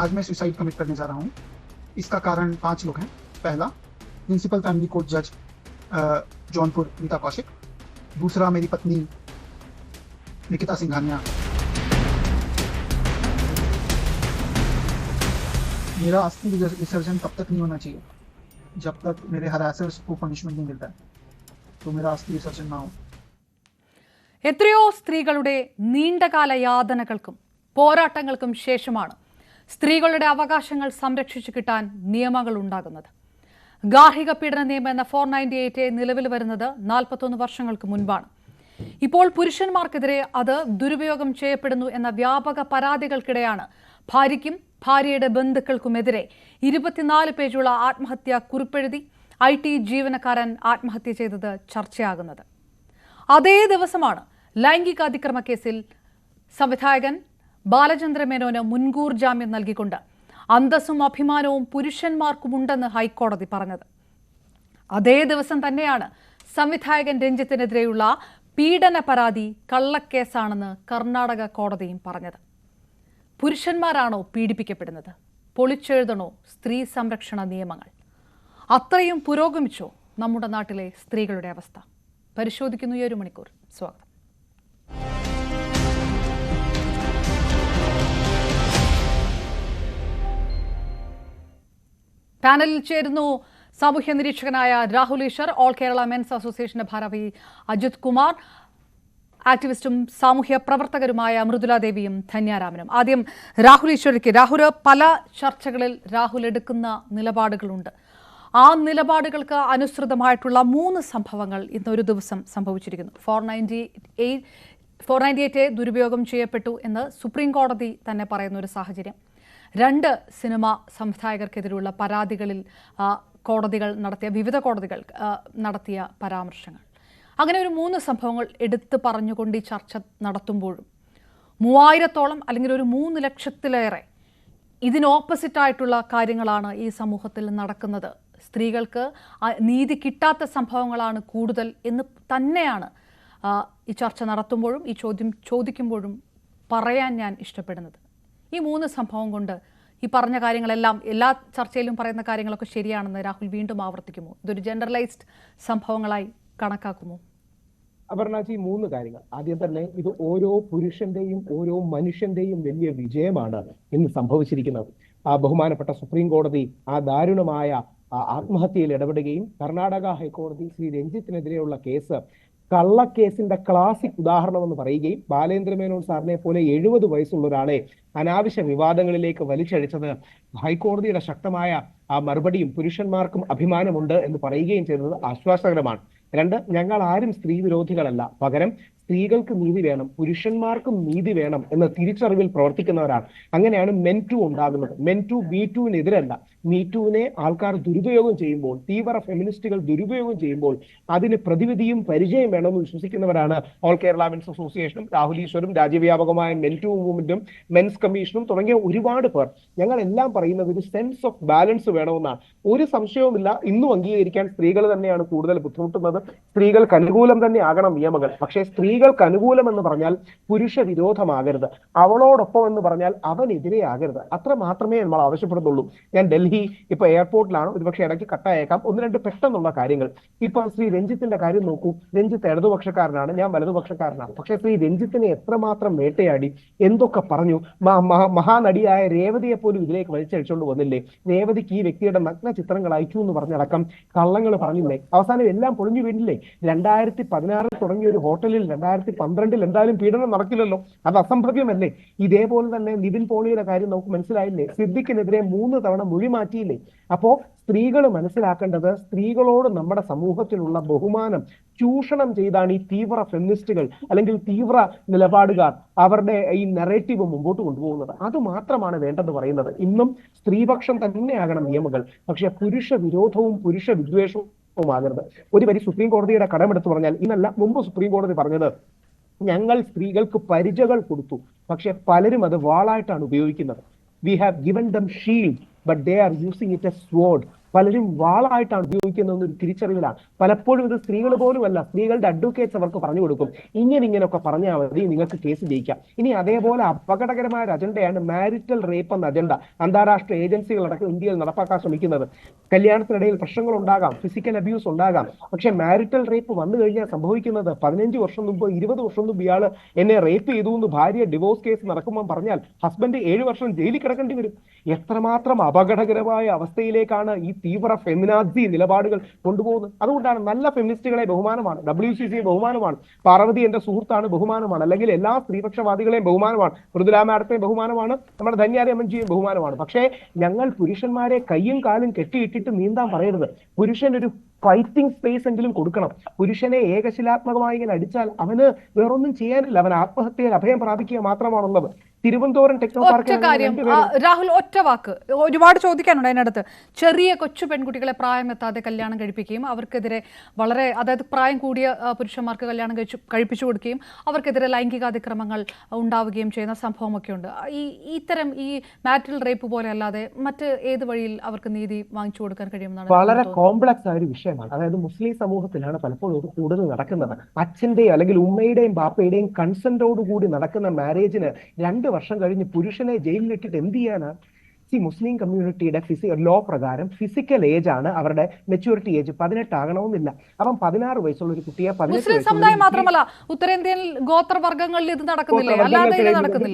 आज मैं suicide commit करने जा रहा हूँ। इसका कारण 5 लोग हैं। पहला, प्रिंसिपल फैमिली कोर्ट जज जौनपुर रीता कौशिक। दूसरा, मेरी पत्नी निकिता सिंघानिया। मेरा अस्थि विसर्जन तब तक नहीं होना चाहिए जब तक मेरे हरासर्स को पनिशमेंट नहीं मिलता है, तो मेरा अस्थि विसर्जन ना हो। എത്രയോ സ്ത്രീകളുടെ നീണ്ടകാല യാതനകൾക്കും പോരാട്ടങ്ങൾക്കും ശേഷമാണ് സ്ത്രീകളുടെ അവകാശങ്ങൾ സംരക്ഷിച്ചു കിട്ടാൻ നിയമങ്ങൾ ഉണ്ടാകുന്നത്. ഗാർഹിക പീഡന നിയമം എന്ന 498 നിലവിൽ വരുന്നത് 41 വർഷങ്ങൾക്ക് മുൻപാണ്. ഇപ്പോൾ പുരുഷന്മാർക്കെതിരെ അത് ദുരുപയോഗം ചെയ്യപ്പെടുന്നു എന്ന വ്യാപക പരാതികൾക്കിടെയാണ് ഭാര്യയ്ക്കും ഭാര്യയുടെ ബന്ധുക്കൾക്കുമെതിരെ 24 പേജുള്ള ആത്മഹത്യാ കുറിപ്പെഴുതി IT ജീവനക്കാരൻ ആത്മഹത്യ ചെയ്തത് ചർച്ചയാകുന്നത്. അതേ ദിവസമാണ് ലൈംഗിക അതിക്രമ കേസിൽ സംവിധായകൻ ബാലചന്ദ്ര മേനോന് മുൻകൂർ ജാമ്യം നൽകിക്കൊണ്ട് അന്തസ്സും അഭിമാനവും പുരുഷന്മാർക്കുമുണ്ടെന്ന് ഹൈക്കോടതി പറഞ്ഞത്. അതേ ദിവസം തന്നെയാണ് സംവിധായകൻ രഞ്ജിത്തിനെതിരെയുള്ള പീഡന പരാതി കള്ളക്കേസാണെന്ന് കർണാടക കോടതിയും പറഞ്ഞത്. പുരുഷന്മാരാണോ പീഡിപ്പിക്കപ്പെടുന്നത്? പൊളിച്ചെഴുതണോ സ്ത്രീ സംരക്ഷണ നിയമങ്ങൾ? അത്രയും പുരോഗമിച്ചോ നമ്മുടെ നാട്ടിലെ സ്ത്രീകളുടെ അവസ്ഥ? പരിശോധിക്കുന്നു ഈ 1 മണിക്കൂർ. സ്വാഗതം. പാനലിൽ ചേരുന്നു സാമൂഹ്യ നിരീക്ഷകനായ രാഹുൽ ഈശ്വർ, ഓൾ കേരള മെൻസ് അസോസിയേഷന്റെ ഭാരവാഹി അജിത് കുമാർ, ആക്ടിവിസ്റ്റും സാമൂഹ്യ പ്രവർത്തകരുമായ മൃദുല ദേവിയും ധന്യാരാമനും. ആദ്യം രാഹുൽ ഈശ്വർക്ക്. രാഹുൽ, പല ചർച്ചകളിൽ രാഹുൽ എടുക്കുന്ന നിലപാടുകളുണ്ട്. ആ നിലപാടുകൾക്ക് അനുസൃതമായിട്ടുള്ള 3 സംഭവങ്ങൾ ഇന്നൊരു ദിവസം സംഭവിച്ചിരിക്കുന്നു. 498 ദുരുപയോഗം ചെയ്യപ്പെട്ടു എന്ന് സുപ്രീം കോടതി തന്നെ പറയുന്ന ഒരു സാഹചര്യം. 2 സിനിമ സംവിധായകർക്കെതിരെയുള്ള പരാതികളിൽ വിവിധ കോടതികൾ നടത്തിയ പരാമർശങ്ങൾ. അങ്ങനെ ഒരു 3 സംഭവങ്ങൾ എടുത്തു പറഞ്ഞുകൊണ്ട് ഈ ചർച്ച നടത്തുമ്പോഴും 3000-ഓളം അല്ലെങ്കിൽ ഒരു 3 ലക്ഷത്തിലേറെ ഇതിന് ഓപ്പോസിറ്റായിട്ടുള്ള കാര്യങ്ങളാണ് ഈ സമൂഹത്തിൽ നടക്കുന്നത്. സ്ത്രീകൾക്ക് നീതി കിട്ടാത്ത സംഭവങ്ങളാണ് കൂടുതൽ എന്ന് തന്നെയാണ് ഈ ചർച്ച നടത്തുമ്പോഴും ഈ ചോദ്യം ചോദിക്കുമ്പോഴും പറയാൻ ഞാൻ ഇഷ്ടപ്പെടുന്നത്. ഈ 3 സംഭവം കൊണ്ട് ഈ പറഞ്ഞ കാര്യങ്ങളെല്ലാം, എല്ലാ ചർച്ചയിലും പറയുന്ന കാര്യങ്ങളൊക്കെ ശരിയാണെന്ന് രാഹുൽ വീണ്ടും ആവർത്തിക്കുമോ? ഇതൊരു ജനറലൈസ്ഡ് സംഭവങ്ങളായി കണക്കാക്കുമോ? അപർണാജി, 3 കാര്യങ്ങൾ. ആദ്യം തന്നെ ഇത് ഓരോ പുരുഷന്റെയും ഓരോ മനുഷ്യന്റെയും വലിയ വിജയമാണ് ഇന്ന് സംഭവിച്ചിരിക്കുന്നത്. ബഹുമാനപ്പെട്ട സുപ്രീം കോടതി ആ ദാരുണമായ ആത്മഹത്യയിൽ ഇടപെടുകയും കർണാടക ഹൈക്കോടതി ശ്രീ രഞ്ജിത്തിനെതിരെയുള്ള കേസ് കള്ളക്കേസിന്റെ ക്ലാസിക് ഉദാഹരണമെന്ന് പറയുകയും ബാലേന്ദ്ര മേനോൻ സാറിനെ പോലെ 70 വയസ്സുള്ള ഒരാളെ അനാവശ്യ വിവാദങ്ങളിലേക്ക് വലിച്ചഴിച്ചത് ഹൈക്കോടതിയുടെ ശക്തമായ മറുപടിയും പുരുഷന്മാർക്കും അഭിമാനമുണ്ട് എന്ന് പറയുകയും ചെയ്തത് ആശ്വാസകരമാണ്. 2, ഞങ്ങൾ ആരും സ്ത്രീ വിരോധികളല്ല, പകരം സ്ത്രീകൾക്ക് നീതി വേണം, പുരുഷന്മാർക്കും നീതി വേണം എന്ന തിരിച്ചറിവിൽ പ്രവർത്തിക്കുന്നവരാണ്. അങ്ങനെയാണ് MEN Too ഉണ്ടാകുന്നത്. MEN Too Me Tooവിനെതിരല്ല. Me Tooവിനെ ആൾക്കാർ ദുരുപയോഗം ചെയ്യുമ്പോൾ, തീവ്ര ഫെമിനിസ്റ്റുകൾ ദുരുപയോഗം ചെയ്യുമ്പോൾ അതിന് പ്രതിവിധിയും പരിചയം വേണമെന്ന് വിശ്വസിക്കുന്നവരാണ് ഓൾ കേരള മെൻസ് അസോസിയേഷനും രാഹുൽ ഈശ്വരും രാജ്യവ്യാപകമായ MEN Too മൂവ്മെന്റും മെൻസ് കമ്മീഷനും തുടങ്ങിയ ഒരുപാട് പേർ. ഞങ്ങൾ എല്ലാം പറയുന്നത് ഒരു സെൻസ് ഓഫ് ബാലൻസ് വേണമെന്നാണ്. ഒരു സംശയവുമില്ല, ഇന്നും അംഗീകരിക്കാൻ സ്ത്രീകൾ തന്നെയാണ് കൂടുതൽ ബുദ്ധിമുട്ടുന്നത്. സ്ത്രീകൾക്ക് അനുകൂലം തന്നെ ആകണം നിയമങ്ങൾ. പക്ഷേ സ്ത്രീകൾക്ക് അനുകൂലം എന്ന് പറഞ്ഞാൽ പുരുഷ വിരോധമാകരുത്, അവളോടൊപ്പം എന്ന് പറഞ്ഞാൽ അവനെതിരെ ആകരുത്. അത്ര മാത്രമേ നമ്മൾ ആവശ്യപ്പെടുന്നുള്ളൂ. ഞാൻ ഡൽഹി ഇപ്പൊ എയർപോർട്ടിലാണ്, ഒരുപക്ഷെ ഇടയ്ക്ക് കട്ടായേക്കാം. 1-2 പെട്ടെന്നുള്ള കാര്യങ്ങൾ. ഇപ്പൊ ശ്രീ രഞ്ജിത്തിന്റെ കാര്യം നോക്കൂ. രഞ്ജിത്ത് ഇടതുപക്ഷക്കാരനാണ്, ഞാൻ വലതുപക്ഷക്കാരനാണ്. പക്ഷെ ശ്രീ രഞ്ജിത്തിനെ എത്രമാത്രം വേട്ടയാടി, എന്തൊക്കെ പറഞ്ഞു. മഹാനടിയായ രേവതിയെ പോലും ഇതിലേക്ക് വലിച്ചഴിച്ചുകൊണ്ട് വന്നില്ലേ? രേവതിക്ക് ഈ വ്യക്തിയുടെ നഗ്ന ചിത്രങ്ങൾ അയച്ചു എന്ന് പറഞ്ഞടക്കം കള്ളങ്ങൾ പറഞ്ഞില്ലേ? അവസാനം എല്ലാം പൊളിഞ്ഞു വീണില്ലേ? 2016 തുടങ്ങിയ ഒരു ഹോട്ടലിൽ 2012 എന്തായാലും പീഡനം നടക്കില്ലല്ലോ, അത് അസംഭവ്യമല്ലേ? ഇതേപോലെ തന്നെ നിവിൻ പോളിയുടെ കാര്യം നമുക്ക് മനസ്സിലായില്ലേ? സിദ്ദിഖിനെതിരെ 3 തവണ മൊഴി മാറ്റിയില്ലേ? അപ്പോ സ്ത്രീകൾ മനസ്സിലാക്കേണ്ടത്, സ്ത്രീകളോട് നമ്മുടെ സമൂഹത്തിലുള്ള ബഹുമാനം ചൂഷണം ചെയ്താണ് ഈ തീവ്ര ഫെമിനിസ്റ്റുകൾ അല്ലെങ്കിൽ തീവ്ര നിലപാടുകാർ അവരുടെ ഈ നെറേറ്റീവ് മുമ്പോട്ട് കൊണ്ടുപോകുന്നത്. അത് മാത്രമാണ് വേണ്ടെന്ന് പറയുന്നത്. ഇന്നും സ്ത്രീപക്ഷം തന്നെയാകണം നിയമങ്ങൾ, പക്ഷെ പുരുഷ വിരോധവും പുരുഷ വിദ്വേഷവും ആകരുത്. ഒരു വരി സുപ്രീം കോടതിയുടെ കടമെടുത്ത് പറഞ്ഞാൽ, ഇന്നല്ല മുമ്പ് സുപ്രീം കോടതി പറഞ്ഞത്, ഞങ്ങൾ സ്ത്രീകൾക്ക് പരിചകൾ കൊടുത്തു, പക്ഷെ പലരും അത് വാളായിട്ടാണ് ഉപയോഗിക്കുന്നത്. We have given them shield, but they are using it as sword. പലരും വാളായിട്ടാണ് ഉപയോഗിക്കുന്നത് ഒരു തിരിച്ചറിവിലാണ്. പലപ്പോഴും ഇത് സ്ത്രീകൾ പോലുമല്ല, സ്ത്രീകളുടെ അഡ്വക്കേറ്റ്സ് അവർക്ക് പറഞ്ഞു കൊടുക്കും, ഇങ്ങനെയൊക്കെ പറഞ്ഞാൽ മതി, നിങ്ങൾക്ക് കേസ് ജയിക്കാം. ഇനി അതേപോലെ അപകടകരമായ ഒരു അജണ്ടയാണ് മാരിറ്റൽ റേപ്പ് എന്ന അജണ്ട അന്താരാഷ്ട്ര ഏജൻസികളടക്കം ഇന്ത്യയിൽ നടപ്പാക്കാൻ ശ്രമിക്കുന്നത്. കല്യാണത്തിനിടയിൽ പ്രശ്നങ്ങൾ ഉണ്ടാകാം, ഫിസിക്കൽ അബ്യൂസ് ഉണ്ടാകാം, പക്ഷെ മാരിറ്റൽ റേപ്പ് വന്നു കഴിഞ്ഞാൽ സംഭവിക്കുന്നത് 15 വർഷം മുമ്പ് 20 വർഷം മുമ്പ് ഇയാൾ എന്നെ റേപ്പ് ചെയ്തു എന്ന് ഭാര്യ ഡിവോഴ്സ് കേസ് നടക്കുമ്പോൾ പറഞ്ഞാൽ ഹസ്ബൻഡ് 7 വർഷം ജയിലിൽ കിടക്കേണ്ടി വരും. എത്രമാത്രം അപകടകരമായ അവസ്ഥയിലേക്കാണ് ഈ തീവ്ര ഫെമിനാസി നിലപാടുകൾ കൊണ്ടുപോകുന്നത്. അതുകൊണ്ടാണ് നല്ല ഫെമിനിസ്റ്റുകളെ ബഹുമാനമാണ്, WCC ബഹുമാനമാണ്, പാർവതി എന്റെ സുഹൃത്താണ് ബഹുമാനമാണ്, അല്ലെങ്കിൽ എല്ലാ സ്ത്രീപക്ഷവാദികളെയും ബഹുമാനമാണ്, മൃദുല മാഡത്തെയും ബഹുമാനമാണ്, നമ്മുടെ ധന്യാരി അമ്മൻജിയും ബഹുമാനമാണ്. പക്ഷേ ഞങ്ങൾ പുരുഷന്മാരെ കയ്യും കാലും കെട്ടിയിട്ടിട്ട് നീന്താൻ പറയരുത്. പുരുഷൻ ഒരു ഫൈറ്റിംഗ് സ്പേസ് എങ്കിലും കൊടുക്കണം. പുരുഷനെ ഏകശിലാത്മകമായി ഇങ്ങനെ അടിച്ചാൽ അവന് വേറൊന്നും ചെയ്യാനില്ല, അവൻ ആത്മഹത്യയിൽ അഭയം പ്രാപിക്കുക മാത്രമാണുള്ളത്. തിരുവനന്തപുരം ടെക്നോ ഒറ്റ കാര്യം രാഹുൽ, ഒറ്റ വാക്ക്, ഒരുപാട് ചോദിക്കാനുണ്ട് അതിനടുത്ത്. ചെറിയ കൊച്ചു പെൺകുട്ടികളെ പ്രായം എത്താതെ കല്യാണം കഴിപ്പിക്കുകയും അവർക്കെതിരെ വളരെ, അതായത് പ്രായം കൂടിയ പുരുഷന്മാർക്ക് കല്യാണം കഴിപ്പിച്ചു കൊടുക്കുകയും അവർക്കെതിരെ ലൈംഗിക അതിക്രമങ്ങൾ ഉണ്ടാവുകയും ചെയ്യുന്ന സംഭവമൊക്കെ ഉണ്ട്. ഇത്തരം ഈ മാരിറ്റൽ റേപ്പ് പോലെ അല്ലാതെ മറ്റ് ഏത് വഴിയിൽ അവർക്ക് നീതി വാങ്ങിച്ചു കൊടുക്കാൻ കഴിയുമെന്നാണ്? വളരെ കോംപ്ലക്സ് ആയ ഒരു വിഷയമാണ്. അതായത് മുസ്ലിം സമൂഹത്തിലാണ് പലപ്പോഴും കൂടുതൽ നടക്കുന്നത്. അച്ഛന്റെയും അല്ലെങ്കിൽ ഉമ്മയുടെയും ബാപ്പയുടെയും കൺസെന്റോടുകൂടി നടക്കുന്ന മാരേജിന് 2 വർഷം കഴിഞ്ഞ് പുരുഷനെ ജയിലിലിട്ടിട്ട് എന്ത് ചെയ്യാനാണ്? മുസ്ലിം കമ്മ്യൂണിറ്റിയുടെ ലോ പ്രകാരം ഫിസിക്കൽ ഏജ് ആണ് അവരുടെ മെച്യൂരിറ്റി ഏജ്, 18 ആകണമെന്നില്ല. അപ്പം 16 വയസ്സുള്ള ഒരു കുട്ടിയെ മുസ്ലിം സമുദായം മാത്രമല്ല ഉത്തരേന്ത്യയിൽ ഗോത്രവർഗ്ഗങ്ങളിൽ ഇത് നടക്കുന്നില്ല,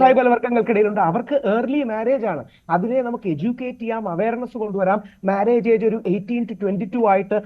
ട്രൈബൽ വർഗ്ഗങ്ങൾക്കിടയിലുണ്ട്. അവർക്ക് ഏർലി മാരേജ് ആണ്. അതിനെ നമുക്ക് എഡ്യൂക്കേറ്റ് ചെയ്യാം, അവയർനെസ് കൊണ്ടുവരാം. മാരേജ് ഏജ് ഒരു 18 to 22 ആയിട്ട്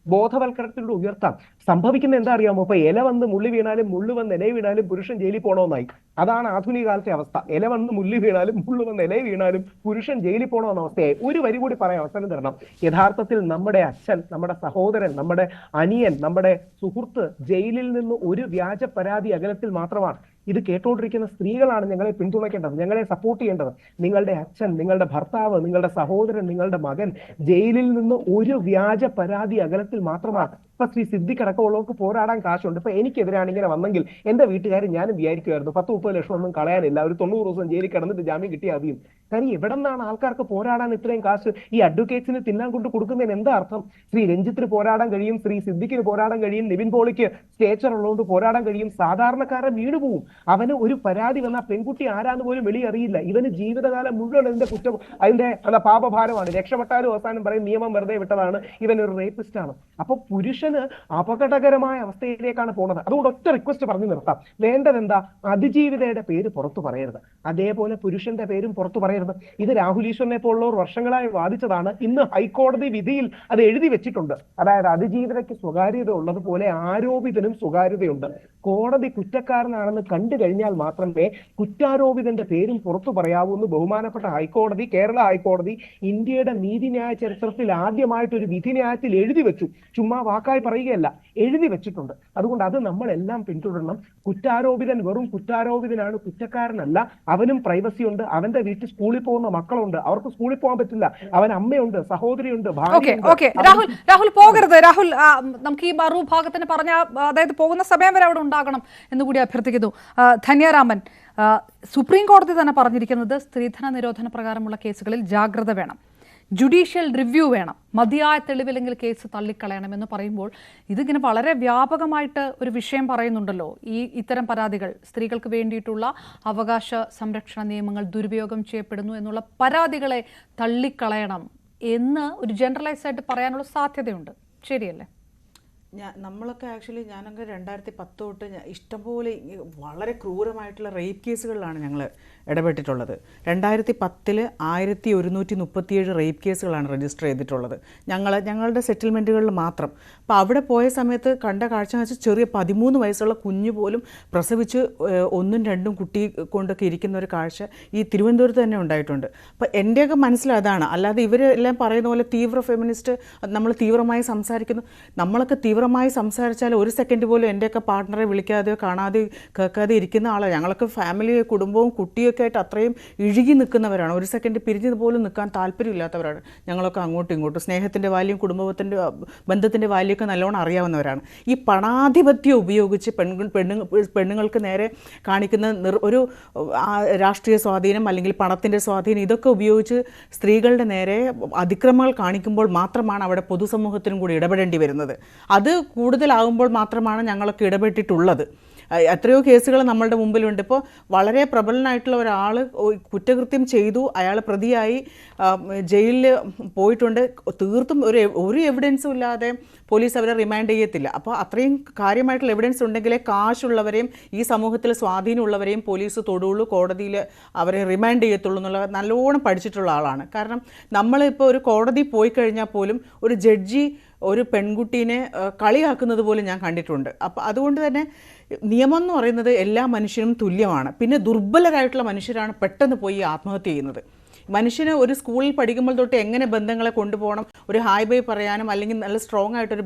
ബോധവൽക്കരണത്തിലൂടെ ഉയർത്താം. സംഭവിക്കുന്ന എന്താ അറിയാമോ? ഇപ്പൊ ഇല വന്ന് മുള്ളി വീണാലും മുള്ളു വന്ന് ഇല വീണാലും പുരുഷൻ ജയിലിൽ പോകണമെന്നായി. അതാണ് ആധുനിക കാലത്തെ അവസ്ഥ. ഇല വന്ന് മുള്ളി വീണാലും മുള്ളു വന്ന് ഇല വീണാലും പുരുഷൻ ജയിലിൽ പോകണമെന്ന അവസ്ഥയായി. ഒരു വരി കൂടി പറയാൻ അവസരം തരണം. യഥാർത്ഥത്തിൽ നമ്മുടെ അച്ഛൻ, നമ്മുടെ സഹോദരൻ, നമ്മുടെ അനിയൻ, നമ്മുടെ സുഹൃത്ത് ജയിലിൽ നിന്ന് ഒരു വ്യാജ പരാതി അകലത്തിൽ മാത്രമാണ്. ഇത് കേട്ടോണ്ടിരിക്കുന്ന സ്ത്രീകളാണ് ഞങ്ങളെ പിന്തുണയ്ക്കേണ്ടത്, ഞങ്ങളെ സപ്പോർട്ട് ചെയ്യേണ്ടത്. നിങ്ങളുടെ അച്ഛൻ, നിങ്ങളുടെ ഭർത്താവ്, നിങ്ങളുടെ സഹോദരൻ, നിങ്ങളുടെ മകൻ ജയിലിൽ നിന്ന് ഒരു വ്യാജ പരാതി അകലത്തിൽ മാത്രമാണ്. ഇപ്പൊ ശ്രീ സിദ്ദിഖ് അടക്കമുള്ളവർക്ക് പോരാടാൻ കാശുണ്ട്. ഇപ്പൊ എനിക്കെതിരാണ് ഇങ്ങനെ വന്നെങ്കിൽ എന്റെ വീട്ടുകാർ ഞാനും വിചാരിക്കുമായിരുന്നു 10-30 ലക്ഷം ഒന്നും കളയാനില്ല, ഒരു 90 ദിവസം ജയിലിൽ കിടന്നിട്ട് ജാമ്യം കിട്ടിയാൽ മതിയും. കാര്യം എവിടെ നിന്നാണ് ആൾക്കാർക്ക് പോരാടാൻ ഇത്രയും കാശ്? ഈ അഡ്വക്കേറ്റ്സിന് തിന്നാൻ കൊണ്ട് കൊടുക്കുന്നതിന് എന്താ അർത്ഥം? ശ്രീ രഞ്ജിത്തിന് പോരാടാൻ കഴിയും, ശ്രീ സിദ്ദിഖിന് പോരാടാൻ കഴിയും, നിവിൻ പോളിക്ക് സ്റ്റേച്ചർ ഉള്ളതുകൊണ്ട് പോരാടാൻ കഴിയും. സാധാരണക്കാരൻ വീണ് പോവും. അവന് ഒരു പരാതി വന്ന പെൺകുട്ടി ആരാന്ന് പോലും വെളിയറിയില്ല. ഇവന് ജീവിതകാലം മുഴുവൻ അതിന്റെ കുറ്റം, അതിന്റെ പാപഭാരമാണ്. രക്ഷപ്പെട്ടാലും അവസാനം പറയും നിയമം വെറുതെ വിട്ടതാണ്, ഇവൻ ഒരു റേപ്പിസ്റ്റ് ആണ്. അപ്പൊ പുരുഷന് അപകടകരമായ അവസ്ഥയിലേക്കാണ് പോകുന്നത്. അതുകൊണ്ട് ഒറ്റ റിക്വസ്റ്റ് പറഞ്ഞു നിർത്താം. വേണ്ടതെന്താ? അതിജീവിതയുടെ പേര് പുറത്തു പറയരുത്, അതേപോലെ പുരുഷന്റെ പേരും പുറത്തു പറയരുത്. ഇത് രാഹുൽ ഈശ്വറിനെ പോലുള്ളവർ വർഷങ്ങളായി വാദിച്ചതാണ്. ഇന്ന് ഹൈക്കോടതി വിധിയിൽ അത് എഴുതി വെച്ചിട്ടുണ്ട്. അതായത് അതിജീവിതയ്ക്ക് സ്വകാര്യത ഉള്ളതുപോലെ ആരോപിതനും സ്വകാര്യതയുണ്ട്. കോടതി കുറ്റക്കാരനാണെന്ന് കണ്ടു കഴിഞ്ഞാൽ മാത്രമേ കുറ്റാരോപിതന്റെ പേരും പുറത്തു പറയാവൂ എന്ന് ബഹുമാനപ്പെട്ട ഹൈക്കോടതി, കേരള ഹൈക്കോടതി ഇന്ത്യയുടെ നീതിന്യായ ചരിത്രത്തിൽ ആദ്യമായിട്ടൊരു വിധിന്യായത്തിൽ എഴുതി വെച്ചു. ചുമ്മാ വാക്കായി പറയുകയല്ല, എഴുതി വെച്ചിട്ടുണ്ട്. അതുകൊണ്ട് അത് നമ്മളെല്ലാം പിന്തുടരണം. കുറ്റാരോപിതൻ വെറും കുറ്റാരോപിതനാണ്, കുറ്റക്കാരനല്ല. അവനും പ്രൈവസി ഉണ്ട്. അവന്റെ വീട്ടിൽ സ്കൂളിൽ പോകുന്ന മക്കളുണ്ട്, അവർക്ക് സ്കൂളിൽ പോകാൻ പറ്റില്ല. അവൻ അമ്മയുണ്ട്, സഹോദരിയുണ്ട്, ഭാര്യയുണ്ട്. രാഹുൽ പോകരുത്. രാഹുൽ, നമുക്ക് ഈ മറുഭാഗത്തിന് പറഞ്ഞ, അതായത് പോകുന്ന സമയം വരെ അവിടെ ഉണ്ടാകണം എന്നുകൂടി അഭ്യർത്ഥിക്കുന്നു. ധന്യാരാമൻ, സുപ്രീം കോടതി തന്നെ പറഞ്ഞിരിക്കുന്നത് സ്ത്രീധന നിരോധന പ്രകാരമുള്ള കേസുകളിൽ ജാഗ്രത വേണം, ജുഡീഷ്യൽ റിവ്യൂ വേണം, മതിയായ തെളിവില്ലെങ്കിൽ കേസ് തള്ളിക്കളയണമെന്ന് പറയുമ്പോൾ ഇതിങ്ങനെ വളരെ വ്യാപകമായിട്ട് ഒരു വിഷയം പറയുന്നുണ്ടല്ലോ. ഇത്തരം പരാതികൾ, സ്ത്രീകൾക്ക് വേണ്ടിയിട്ടുള്ള അവകാശ സംരക്ഷണ നിയമങ്ങൾ ദുരുപയോഗം ചെയ്യപ്പെടുന്നു എന്നുള്ള പരാതികളെ തള്ളിക്കളയണം എന്ന് ഒരു ജനറലൈസ് ആയിട്ട് പറയാനുള്ള സാധ്യതയുണ്ട്. ശരിയല്ലേ? നമ്മളൊക്കെ ആക്ച്വലി ഞാനൊക്കെ 2010 തൊട്ട് ഇഷ്ടംപോലെ വളരെ ക്രൂരമായിട്ടുള്ള റേപ്പ് കേസുകളിലാണ് ഞങ്ങൾ ഇടപെട്ടിട്ടുള്ളത്. 2010 1137 റേപ്പ് കേസുകളാണ് രജിസ്റ്റർ ചെയ്തിട്ടുള്ളത് ഞങ്ങളുടെ സെറ്റിൽമെൻറ്റുകളിൽ മാത്രം. അപ്പോൾ അവിടെ പോയ സമയത്ത് കണ്ട കാഴ്ച വെച്ചാൽ ചെറിയ 13 വയസ്സുള്ള കുഞ്ഞു പോലും പ്രസവിച്ച് 1ഉം 2ഉം കുട്ടി കൊണ്ടൊക്കെ ഇരിക്കുന്ന ഒരു കാഴ്ച ഈ തിരുവനന്തപുരത്ത് തന്നെ ഉണ്ടായിട്ടുണ്ട്. അപ്പോൾ എൻ്റെയൊക്കെ മനസ്സിലതാണ്. അല്ലാതെ ഇവരെല്ലാം പറയുന്ന പോലെ തീവ്ര ഫെമിനിസ്റ്റ്, നമ്മൾ തീവ്രമായി സംസാരിക്കുന്നു, നമ്മളൊക്കെ തീവ്ര ക്രൂരമായി സംസാരിച്ചാൽ ഒരു സെക്കൻഡ് പോലും എൻ്റെയൊക്കെ പാർട്ട്ണറെ വിളിക്കാതെയോ കാണാതെയോ കേൾക്കാതെ ഇരിക്കുന്ന ആളാണ്. ഞങ്ങളൊക്കെ ഫാമിലി, കുടുംബവും കുട്ടിയൊക്കെ ആയിട്ട് അത്രയും ഇഴുകി നിൽക്കുന്നവരാണ്. ഒരു സെക്കൻഡ് പിരിഞ്ഞത് പോലും നിൽക്കാൻ താല്പര്യമില്ലാത്തവരാണ് ഞങ്ങളൊക്കെ. അങ്ങോട്ടും ഇങ്ങോട്ടും സ്നേഹത്തിൻ്റെ വാല്യം, കുടുംബത്തിൻ്റെ ബന്ധത്തിൻ്റെ വാല്യമൊക്കെ നല്ലോണം അറിയാവുന്നവരാണ്. ഈ പണാധിപത്യം ഉപയോഗിച്ച് പെണ്ണുങ്ങൾക്ക് നേരെ കാണിക്കുന്ന ഒരു രാഷ്ട്രീയ സ്വാധീനം അല്ലെങ്കിൽ പണത്തിൻ്റെ സ്വാധീനം, ഇതൊക്കെ ഉപയോഗിച്ച് സ്ത്രീകളുടെ നേരെ അതിക്രമങ്ങൾ കാണിക്കുമ്പോൾ മാത്രമാണ് അവിടെ പൊതുസമൂഹത്തിനും കൂടി ഇടപെടേണ്ടി വരുന്നത്. അത് കൂടുതലാകുമ്പോൾ മാത്രമാണ് ഞങ്ങളൊക്കെ ഇടപെട്ടിട്ടുള്ളത്. എത്രയോ കേസുകൾ നമ്മളുടെ മുമ്പിലുണ്ട്. ഇപ്പോൾ വളരെ പ്രബലനായിട്ടുള്ള ഒരാൾ കുറ്റകൃത്യം ചെയ്തു, അയാൾ പ്രതിയായി ജയിലിൽ പോയിട്ടുണ്ട്. തീർത്തും ഒരു എവിഡൻസും ഇല്ലാതെ പോലീസ് അവരെ റിമാൻഡ് ചെയ്യത്തില്ല. അപ്പോൾ അത്രയും കാര്യമായിട്ടുള്ള എവിഡൻസ് ഉണ്ടെങ്കിലേ കാശുള്ളവരെയും ഈ സമൂഹത്തിൽ സ്വാധീനമുള്ളവരെയും പോലീസ് തൊടുള്ളൂ, കോടതിയിൽ അവരെ റിമാൻഡ് ചെയ്യത്തുള്ളൂ എന്നുള്ള നല്ലോണം പഠിച്ചിട്ടുള്ള ആളാണ്. കാരണം നമ്മളിപ്പോൾ ഒരു കോടതി പോയി കഴിഞ്ഞാൽ പോലും ഒരു ജഡ്ജി ഒരു പെൺകുട്ടീനെ കളിയാക്കുന്നത് പോലും ഞാൻ കണ്ടിട്ടുണ്ട്. അപ്പോൾ അതുകൊണ്ട് തന്നെ നിയമം എന്ന് പറയുന്നത് എല്ലാ മനുഷ്യനും തുല്യമാണ്. പിന്നെ ദുർബലരായിട്ടുള്ള മനുഷ്യരാണ് പെട്ടെന്ന് പോയി ആത്മഹത്യ ചെയ്യുന്നത്. മനുഷ്യന് ഒരു സ്കൂളിൽ പഠിക്കുമ്പോൾ തൊട്ട് എങ്ങനെ ബന്ധങ്ങളെ കൊണ്ടുപോകണം, ഒരു ഹായ് ബൈ പറയാനും അല്ലെങ്കിൽ നല്ല സ്ട്രോങ് ആയിട്ടൊരു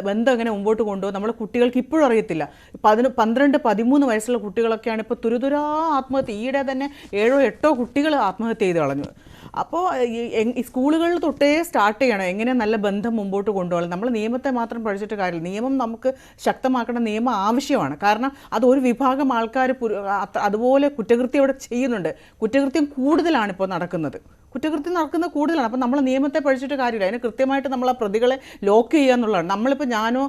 ബന്ധം എങ്ങനെ മുമ്പോട്ട് കൊണ്ടുപോകും നമ്മുടെ കുട്ടികൾക്ക് ഇപ്പോഴും അറിയത്തില്ല. 12-13 വയസ്സുള്ള കുട്ടികളൊക്കെയാണ് ഇപ്പോൾ തുരുതുരാ ആത്മഹത്യ. ഈയിടെ തന്നെ 7-8 കുട്ടികൾ ആത്മഹത്യ ചെയ്ത് കളഞ്ഞു. അപ്പോൾ ഈ സ്കൂളുകളിൽ തൊട്ടേ സ്റ്റാർട്ട് ചെയ്യണം എങ്ങനെ നല്ല ബന്ധം മുമ്പോട്ട് കൊണ്ടുപോകണം. നമ്മൾ നിയമത്തെ മാത്രം പഠിച്ചിട്ട് കാര്യമില്ല. നിയമം നമുക്ക് ശക്തമാക്കേണ്ട നിയമം ആവശ്യമാണ്. കാരണം അത് ഒരു വിഭാഗം ആൾക്കാർ അതുപോലെ കുറ്റകൃത്യം ഇവിടെ ചെയ്യുന്നുണ്ട്. കുറ്റകൃത്യം കൂടുതലാണ് ഇപ്പോൾ നടക്കുന്നത്. കൂടുതലാണ്. അപ്പോൾ നമ്മൾ നിയമത്തെ പഠിച്ചിട്ട് കാര്യമില്ല. അതിന് കൃത്യമായിട്ട് നമ്മൾ ആ പ്രതികളെ ലോക്ക് ചെയ്യുക എന്നുള്ളതാണ്. നമ്മളിപ്പോൾ ഞാനോ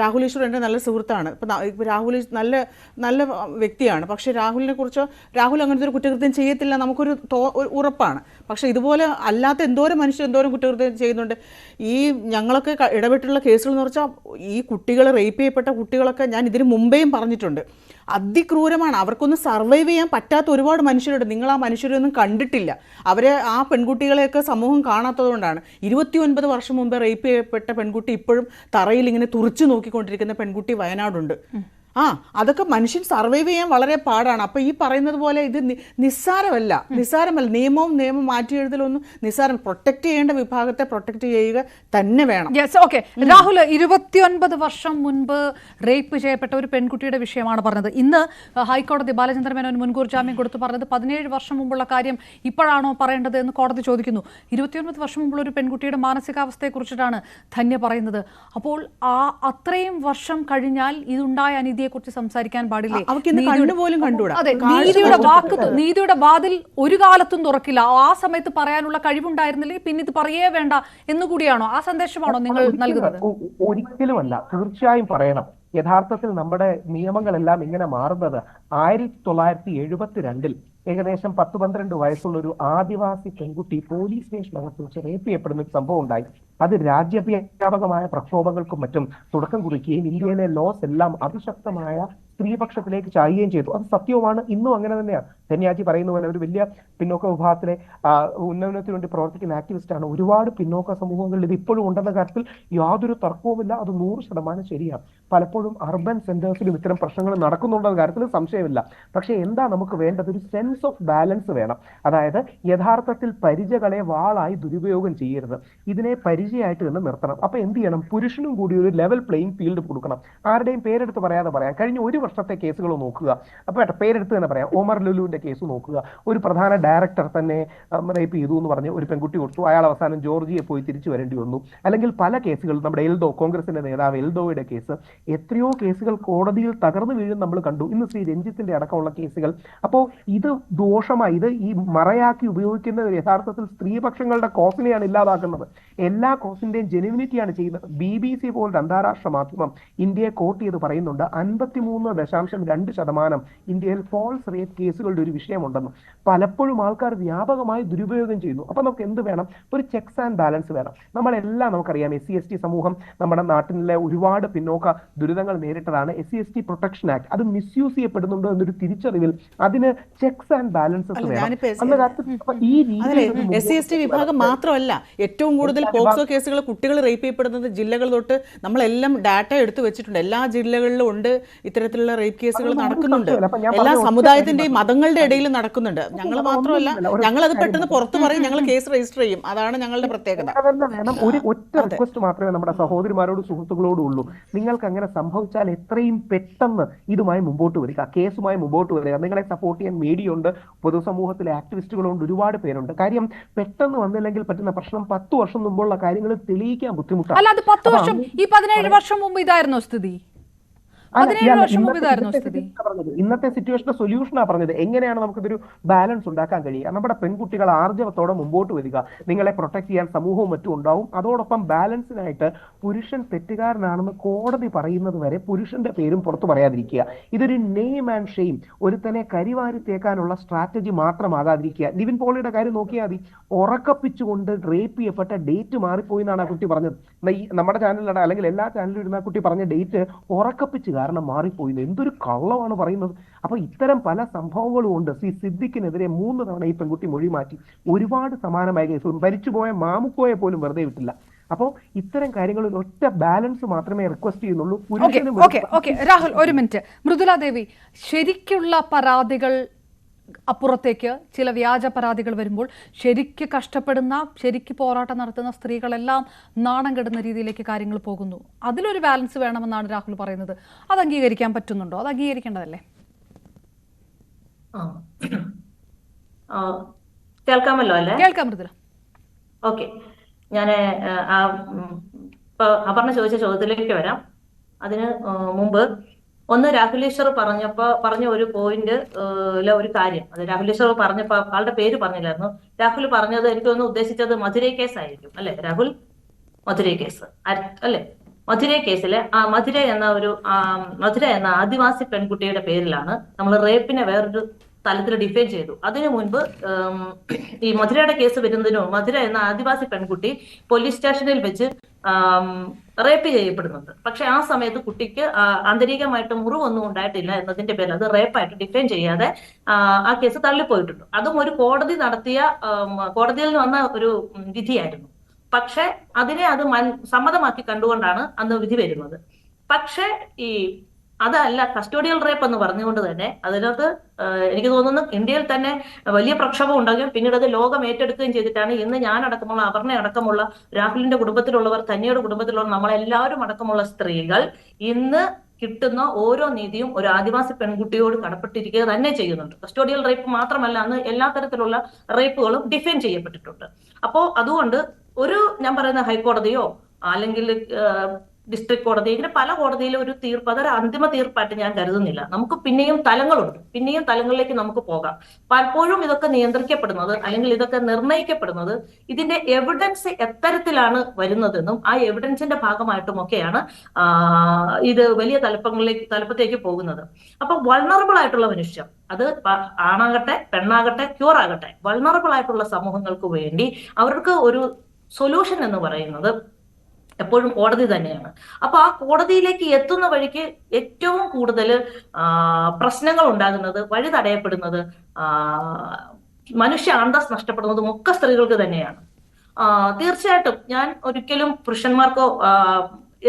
രാഹുൽ ഈശ്വർ എൻ്റെ നല്ല സുഹൃത്താണ്. ഇപ്പോൾ രാഹുൽ നല്ല വ്യക്തിയാണ്. പക്ഷേ രാഹുൽ അങ്ങനത്തെ ഒരു കുറ്റകൃത്യം ചെയ്യത്തില്ല നമുക്കൊരു ഉറപ്പാണ്. പക്ഷേ ഇതുപോലെ അല്ലാത്ത എന്തോരം കുറ്റകൃത്യം ചെയ്യുന്നുണ്ട്. ഈ ഞങ്ങളൊക്കെ ഇടപെട്ടുള്ള കേസുകൾ എന്ന് വെച്ചാൽ ഈ കുട്ടികൾ, റേപ്പ് ചെയ്യപ്പെട്ട കുട്ടികളൊക്കെ ഞാൻ ഇതിന് മുമ്പേയും പറഞ്ഞിട്ടുണ്ട്, അതിക്രൂരമാണ്. അവർക്കൊന്നും സർവൈവ് ചെയ്യാൻ പറ്റാത്ത ഒരുപാട് മനുഷ്യരുണ്ട്. നിങ്ങൾ ആ മനുഷ്യരൊന്നും കണ്ടിട്ടില്ല. അവരെ ആ പെൺകുട്ടികളെയൊക്കെ സമൂഹം കാണാത്തതുകൊണ്ടാണ്. 29 വർഷം മുമ്പ് റേപ്പ് ചെയ്യപ്പെട്ട പെൺകുട്ടി ഇപ്പോഴും തറയിൽ ഇങ്ങനെ തുറച്ചു നോക്കിക്കൊണ്ടിരിക്കുന്ന പെൺകുട്ടി വയനാടുണ്ട്. അതൊക്കെ മനുഷ്യൻ സർവൈവ് ചെയ്യാൻ വളരെ പാടാണ്. അപ്പോൾ ഈ പറയുന്നത് പോലെ ഇത് നിസ്സാരമല്ല. നിയമം മാറ്റി എഴുതലൊന്നും നിസ്സാരം. പ്രൊട്ടക്ട് ചെയ്യേണ്ട വിഭാഗത്തെ പ്രൊട്ടക്ട് ചെയ്യുക തന്നെ വേണം. ഓക്കെ, രാഹുൽ 29 വർഷം മുൻപ് റേപ്പ് ചെയ്യപ്പെട്ട ഒരു പെൺകുട്ടിയുടെ വിഷയമാണ് പറഞ്ഞത്. ഇന്ന് ഹൈക്കോടതി ബാലചന്ദ്രൻ മേനോൻ മുൻകൂർ ജാമ്യം കൊടുത്ത് പറഞ്ഞത് 17 വർഷം മുമ്പുള്ള കാര്യം ഇപ്പോഴാണോ പറയേണ്ടത് എന്ന് കോടതി ചോദിക്കുന്നു. 29 വർഷം മുമ്പുള്ള ഒരു പെൺകുട്ടിയുടെ മാനസികാവസ്ഥയെക്കുറിച്ചിട്ടാണ് ധന്യ പറയുന്നത്. അപ്പോൾ അത്രയും വർഷം കഴിഞ്ഞാൽ ഇതുണ്ടായ അനീതിയെ കുറിച്ച് സംസാരിക്കാൻ പാടില്ലേ? അതെ, നീതിയുടെ വാതിൽ ഒരു കാലത്തും തുറക്കില്ല. ആ സമയത്ത് പറയാനുള്ള കഴിവുണ്ടായിരുന്നില്ലേ പിന്നെ ഇത് പറയേ വേണ്ട എന്നുകൂടിയാണോ, ആ സന്ദേശമാണോ നിങ്ങൾ നൽകുന്നത്? ഒരിക്കലുമല്ല, തീർച്ചയായും പറയണം. യഥാർത്ഥത്തിൽ നമ്മുടെ നിയമങ്ങളെല്ലാം ഇങ്ങനെ മാറുന്നത് 1972 ഏകദേശം 10-12 വയസ്സുള്ള ഒരു ആദിവാസി പെൺകുട്ടി പോലീസ് സ്റ്റേഷനകത്ത് വെച്ച് റേപ്പ് ചെയ്യപ്പെടുന്ന ഒരു സംഭവം ഉണ്ടായി. അത് രാജ്യവ്യാപകമായ പ്രക്ഷോഭങ്ങൾക്കും മറ്റും തുടക്കം കുറിക്കുകയും ഇന്ത്യയിലെ ലോസ് എല്ലാം അതിശക്തമായ സ്ത്രീപക്ഷത്തിലേക്ക് ചായുകയും ചെയ്തു. അത് സത്യവുമാണ്. ഇന്നും അങ്ങനെ തന്നെയാണ്. ധന്യാജി പറയുന്ന പോലെ ഒരു വലിയ പിന്നോക്ക വിഭാഗത്തിലെ ഉന്നമനത്തിന് വേണ്ടി പ്രവർത്തിക്കുന്ന ആക്ടിവിസ്റ്റാണ്. ഒരുപാട് പിന്നോക്ക സമൂഹങ്ങളിൽ ഇത് ഇപ്പോഴും ഉണ്ടെന്ന കാര്യത്തിൽ യാതൊരു തർക്കവുമില്ല. അത് 100% ശരിയാണ്. പലപ്പോഴും അർബൻ സെന്റേഴ്സിലും ഇത്തരം പ്രശ്നങ്ങൾ നടക്കുന്നുണ്ടെന്ന കാര്യത്തിൽ സംശയമില്ല. പക്ഷേ എന്താ നമുക്ക് വേണ്ടത്? ഒരു സെൻസ് ഓഫ് ബാലൻസ് വേണം. അതായത് യഥാർത്ഥത്തിൽ പരിചകളെ വാളായി ദുരുപയോഗം ചെയ്യരുത്. ഇതിനെ പരിചയമായിട്ട് തന്നെ നിർത്തണം. അപ്പൊ എന്ത് ചെയ്യണം? പുരുഷനും കൂടി ഒരു ലെവൽ പ്ലേയിങ് ഫീൽഡ് കൊടുക്കണം. ആരുടെയും പേരെടുത്ത് പറയാതെ പറയാം. കഴിഞ്ഞ 1 വർഷത്തെ കേസുകൾ നോക്കുക. അപ്പൊ പേരെടുത്ത് തന്നെ പറയാം. ഒമർ ലുലുവിന്റെ കേസ് നോക്കുക. ഒരു പ്രധാന ഡയറക്ടർ തന്നെ റേപ്പ് ചെയ്തു എന്ന് പറഞ്ഞ് ഒരു പെൺകുട്ടി കൊടുത്തു. അയാൾ അവസാനം ജോർജിയെ പോയി തിരിച്ചു വരേണ്ടി വന്നു. അല്ലെങ്കിൽ പല കേസുകൾ, നമ്മുടെ എൽദോ, കോൺഗ്രസിന്റെ നേതാവ് എൽദോയുടെ കേസ്, എത്രയോ കേസുകൾ കോടതിയിൽ തകർന്നു വീഴും നമ്മൾ കണ്ടു. ഇന്ന് ശ്രീ രഞ്ജിത്തിന്റെ അടക്കമുള്ള കേസുകൾ. അപ്പോൾ ഇത് ദോഷമായി, ഇത് ഈ മറയാക്കി ഉപയോഗിക്കുന്ന യഥാർത്ഥത്തിൽ സ്ത്രീപക്ഷങ്ങളുടെ കോസിനെയാണ് ഇല്ലാതാക്കുന്നത്. എല്ലാ കോസിന്റെയും ജെനുവിനിറ്റിയാണ് ചെയ്യുന്നത്. BBC പോലുള്ള അന്താരാഷ്ട്ര മാധ്യമം ഇന്ത്യയെ കോട്ട് ചെയ്ത് പറയുന്നുണ്ട് 53.2% ഇന്ത്യയിൽ ഫോൾസ് റേപ്പ് കേസുകളുടെ ഒരു വിഷയമുണ്ടെന്ന്. പലപ്പോഴും ആൾക്കാർ വ്യാപകമായി ദുരുപയോഗം ചെയ്യുന്നു. അപ്പൊ നമുക്ക് എന്ത് വേണം? ഒരു ചെക്സ് ആൻഡ് ബാലൻസ് വേണം. നമ്മളെല്ലാം നമുക്കറിയാം, SC/ST സമൂഹം നമ്മുടെ നാട്ടിലെ ഒരുപാട് പിന്നോക്ക ദുരിതങ്ങൾ നേരിട്ടതാണ്. SC/ST പ്രൊട്ടക്ഷൻ ആക്ട് അത് മിസ്യൂസ് ചെയ്യപ്പെടുന്നുണ്ടോ എന്നൊരു തിരിച്ചറിവിൽ അതിന് ചെക്സ് ആൻഡ് ബാലൻസസ് വേണം. SC/ST വിഭാഗം മാത്രമല്ല, ഏറ്റവും കൂടുതൽ പോക്സോ കേസുകൾ കുട്ടികൾ റേപ്പ് ചെയ്യപ്പെടുന്നത് ജില്ലകൾ തൊട്ട് നമ്മളെല്ലാം ഡാറ്റ എടുത്തു വെച്ചിട്ടുണ്ട്. എല്ലാ ജില്ലകളിലും ഉണ്ട് ഇത്തരത്തിലുള്ള തരത്തിലുള്ള റേപ്പ് കേസുകൾ അതൊന്നും ഒരു നടക്കുന്നുണ്ട്. സംശയമില്ല. അപ്പൊ ഞാൻ എല്ലാ പറഞ്ഞ ഒറ്റ സമുദായത്തിന്റെയും കാര്യം മതങ്ങളുടെ ഇടയിൽ നടക്കുന്നുണ്ട്. ഞങ്ങൾ മാത്രമല്ല, ഒന്നുമില്ല, ഒരു ഞങ്ങളത് കാര്യം പെട്ടെന്ന് പറയാം. പുറത്തു പറയും, ഞങ്ങൾ കേസ് രജിസ്റ്റർ ചെയ്യും. അതാണ് ഞങ്ങളുടെ പ്രത്യേകത. അതന്നെ വേണം. ഒരു ഒറ്റ അതെ. റിക്വസ്റ്റ് മാത്രമേ നമ്മുടെ സഹോദരിമാരോടും സുഹൃത്തുക്കളോടും ഉള്ളൂ. നിങ്ങൾക്ക് അങ്ങനെ സംഭവിച്ചാൽ എത്രയും പെട്ടെന്ന് ഇതുമായി മുമ്പോട്ട് വരിക, കേസുമായി മുമ്പോട്ട് വരിക. നിങ്ങളെ സപ്പോർട്ട് ചെയ്യാൻ മീഡിയ ഉണ്ട്, പൊതുസമൂഹത്തിലെ ആക്ടിവിസ്റ്റുകളുണ്ട്, ഒരുപാട് പേരുണ്ട്. കാര്യം പെട്ടെന്ന് വന്നില്ലെങ്കിൽ പറ്റുന്ന പ്രശ്നം 10 വർഷം മുമ്പുള്ള കാര്യങ്ങൾ തെളിയിക്കാൻ ബുദ്ധിമുട്ടാണ്. അല്ല, അത് 10 വർഷം, ഈ 17 വർഷം മുമ്പ് ഇതായിരുന്നോ സ്ഥിതി? 17 വർഷം മുമ്പ് ഇതായിരുന്നു സ്ഥിതി. ഇന്നത്തെ സിറ്റുവേഷന്റെ സൊല്യൂഷനാ പറഞ്ഞത്. എങ്ങനെയാണ് നമുക്കിതൊരു ബാലൻസ് ഉണ്ടാക്കാൻ കഴിയുക? നമ്മുടെ പെൺകുട്ടികൾ ആർജവത്തോടെ മുമ്പോട്ട് വരിക, നിങ്ങളെ പ്രൊട്ടക്ട് ചെയ്യാൻ സമൂഹവും മറ്റും ഉണ്ടാവും. അതോടൊപ്പം ബാലൻസിനായിട്ട് പുരുഷൻ തെറ്റുകാരനാണെന്ന് കോടതി പറയുന്നത് വരെ പുരുഷന്റെ പേരും പുറത്തു പറയാതിരിക്കുക. ഇതൊരു നെയിം ആൻഡ് ഷെയിം, ഒരുത്തനെ കരിവാരി തേക്കാനുള്ള സ്ട്രാറ്റജി മാത്രമാകാതിരിക്കുക. നിവിൻ പോളിയുടെ കാര്യം നോക്കിയാൽ മതി. ഉറക്കപ്പിച്ചുകൊണ്ട് റേപ്പ് ചെയ്യപ്പെട്ട ഡേറ്റ് മാറിപ്പോയി എന്നാണ് ആ കുട്ടി പറഞ്ഞത്. നമ്മുടെ ചാനലിലാണ്, അല്ലെങ്കിൽ എല്ലാ ചാനലിലും ഇരുന്ന കുട്ടി പറഞ്ഞ ഡേറ്റ് ഉറക്കപ്പിച്ച് കാരണം മാറിപ്പോയില്ല. എന്തൊരു കള്ളമാണ് പറയുന്നത്. അപ്പൊ ഇത്തരം പല സംഭവങ്ങളും ഉണ്ട്. സിദ്ദിഖിനെതിരെ 3 തവണ ഈ പെൺകുട്ടി മൊഴി മാറ്റി. ഒരുപാട് സമാനമായ കേസ്, മരിച്ചുപോയ മാമുക്കോയെ പോലും വെറുതെ വിട്ടില്ല. അപ്പോൾ ഇത്തരം കാര്യങ്ങളിൽ ഒറ്റ ബാലൻസ് മാത്രമേ റിക്വസ്റ്റ് ചെയ്യുന്നുള്ളൂ. രാഹുൽ, ഒരു മിനിറ്റ്. മൃദുല ദേവി, ശരിക്കുള്ള പരാതികൾ അപ്പുറത്തേക്ക് ചില വ്യാജ പരാതികൾ വരുമ്പോൾ ശരിക്ക് കഷ്ടപ്പെടുന്ന, ശരിക്ക് പോരാട്ടം നടത്തുന്ന സ്ത്രീകളെല്ലാം നാണം കെടുന്ന രീതിയിലേക്ക് കാര്യങ്ങൾ പോകുന്നു. അതിലൊരു ബാലൻസ് വേണമെന്നാണ് രാഹുൽ പറയുന്നത്. അത് അംഗീകരിക്കാൻ പറ്റുന്നുണ്ടോ? അത് അംഗീകരിക്കേണ്ടതല്ലേ? കേൾക്കാമല്ലോ അല്ലേ? കേൾക്കാം മൃദുല. ഓക്കെ, ഞാൻ അപർണ ചോദിച്ച ചോദ്യത്തിലേക്ക് വരാം. അതിന് മുമ്പ് രാഹുൽ ഈശ്വർ പറഞ്ഞ ഒരു പോയിന്റ്, ഒരു കാര്യം. അത് രാഹുൽ ഈശ്വർ പറഞ്ഞപ്പോ ആളുടെ പേര് പറഞ്ഞില്ലായിരുന്നു. രാഹുൽ പറഞ്ഞത് എനിക്ക് തോന്നുന്നു ഉദ്ദേശിച്ചത് മധുരൈ കേസ് ആയിരിക്കും അല്ലെ രാഹുൽ? മധുരൈ കേസ് അല്ലെ? മധുരൈ കേസിലെ മധുര എന്ന ആദിവാസി പെൺകുട്ടിയുടെ പേരിലാണ് നമ്മൾ റേപ്പിനെ വേറൊരു തലത്തിൽ ഡിഫൈൻ ചെയ്തു. അതിനു മുൻപ് ഈ മധുരയുടെ കേസ് വരുന്നതിനോ മധുര എന്ന ആദിവാസി പെൺകുട്ടി പോലീസ് സ്റ്റേഷനിൽ വെച്ച് റേപ്പ് ചെയ്യപ്പെടുന്നുണ്ട്. പക്ഷെ ആ സമയത്ത് കുട്ടിക്ക് ആന്തരികമായിട്ട് മുറിവൊന്നും ഉണ്ടായിട്ടില്ല എന്നതിന്റെ പേരിൽ അത് റേപ്പായിട്ട് ഡിഫൈൻ ചെയ്യാതെ ആ കേസ് തള്ളിപ്പോയിട്ടുണ്ട്. അതും ഒരു കോടതിയിൽ നിന്ന് വന്ന ഒരു വിധിയായിരുന്നു. പക്ഷെ അതിനെ അത് സമ്മതമാക്കി കണ്ടുകൊണ്ടാണ് അന്ന് വിധി വരുന്നത്. പക്ഷെ അതല്ല കസ്റ്റോഡിയൽ റേപ്പ് എന്ന് പറഞ്ഞുകൊണ്ട് തന്നെ അതിനകത്ത് എനിക്ക് തോന്നുന്നു ഇന്ത്യയിൽ തന്നെ വലിയ പ്രക്ഷോഭം ഉണ്ടാകുകയും പിന്നീട് അത് ലോകം ഏറ്റെടുക്കുകയും ചെയ്തിട്ടാണ് ഇന്ന് ഞാൻ അടക്കമുള്ള, അപർണ അടക്കമുള്ള, രാഹുലിന്റെ കുടുംബത്തിലുള്ളവർ, തന്നെയുടെ കുടുംബത്തിലുള്ളവർ, നമ്മളെല്ലാവരും അടക്കമുള്ള സ്ത്രീകൾ ഇന്ന് കിട്ടുന്ന ഓരോ നീതിയും ഒരു ആദിവാസി പെൺകുട്ടിയോട് കടപ്പെട്ടിരിക്കുക തന്നെ ചെയ്യുന്നുണ്ട്. കസ്റ്റോഡിയൽ റേപ്പ് മാത്രമല്ല, അന്ന് എല്ലാ തരത്തിലുള്ള റേപ്പുകളും ഡിഫൈൻ ചെയ്യപ്പെട്ടിട്ടുണ്ട്. അപ്പോ അതുകൊണ്ട് ഞാൻ പറയുന്ന ഹൈക്കോടതിയോ അല്ലെങ്കിൽ ഡിസ്ട്രിക്ട് കോടതി, ഇങ്ങനെ പല കോടതിയിലും ഒരു തീർപ്പ് അതൊരു അന്തിമ തീർപ്പായിട്ട് ഞാൻ കരുതുന്നില്ല. നമുക്ക് പിന്നെയും തലങ്ങളുണ്ട്, പിന്നെയും തലങ്ങളിലേക്ക് നമുക്ക് പോകാം. പലപ്പോഴും ഇതൊക്കെ നിയന്ത്രിക്കപ്പെടുന്നത് അല്ലെങ്കിൽ ഇതൊക്കെ നിർണ്ണയിക്കപ്പെടുന്നത് ഇതിന്റെ എവിഡൻസ് എത്തരത്തിലാണ് വരുന്നതെന്നും ആ എവിഡൻസിന്റെ ഭാഗമായിട്ടുമൊക്കെയാണ് ഇത് വലിയ തലപ്പത്തേക്ക് പോകുന്നത്. അപ്പൊ വൾണറബിൾ ആയിട്ടുള്ള മനുഷ്യർ, അത് ആണാകട്ടെ പെണ്ണാകട്ടെ ക്യൂർ ആകട്ടെ, വൾണറബിൾ ആയിട്ടുള്ള സമൂഹങ്ങൾക്ക് വേണ്ടി അവർക്ക് ഒരു സൊല്യൂഷൻ എന്ന് പറയുന്നത് എപ്പോഴും കോടതി തന്നെയാണ്. അപ്പൊ ആ കോടതിയിലേക്ക് എത്തുന്ന വഴിക്ക് ഏറ്റവും കൂടുതൽ പ്രശ്നങ്ങൾ ഉണ്ടാകുന്നത്, വഴി തടയപ്പെടുന്നത്, മനുഷ്യ അന്തസ് നഷ്ടപ്പെടുന്നതും ഒക്കെ സ്ത്രീകൾക്ക് തന്നെയാണ്. തീർച്ചയായിട്ടും ഞാൻ ഒരിക്കലും പുരുഷന്മാർക്കോ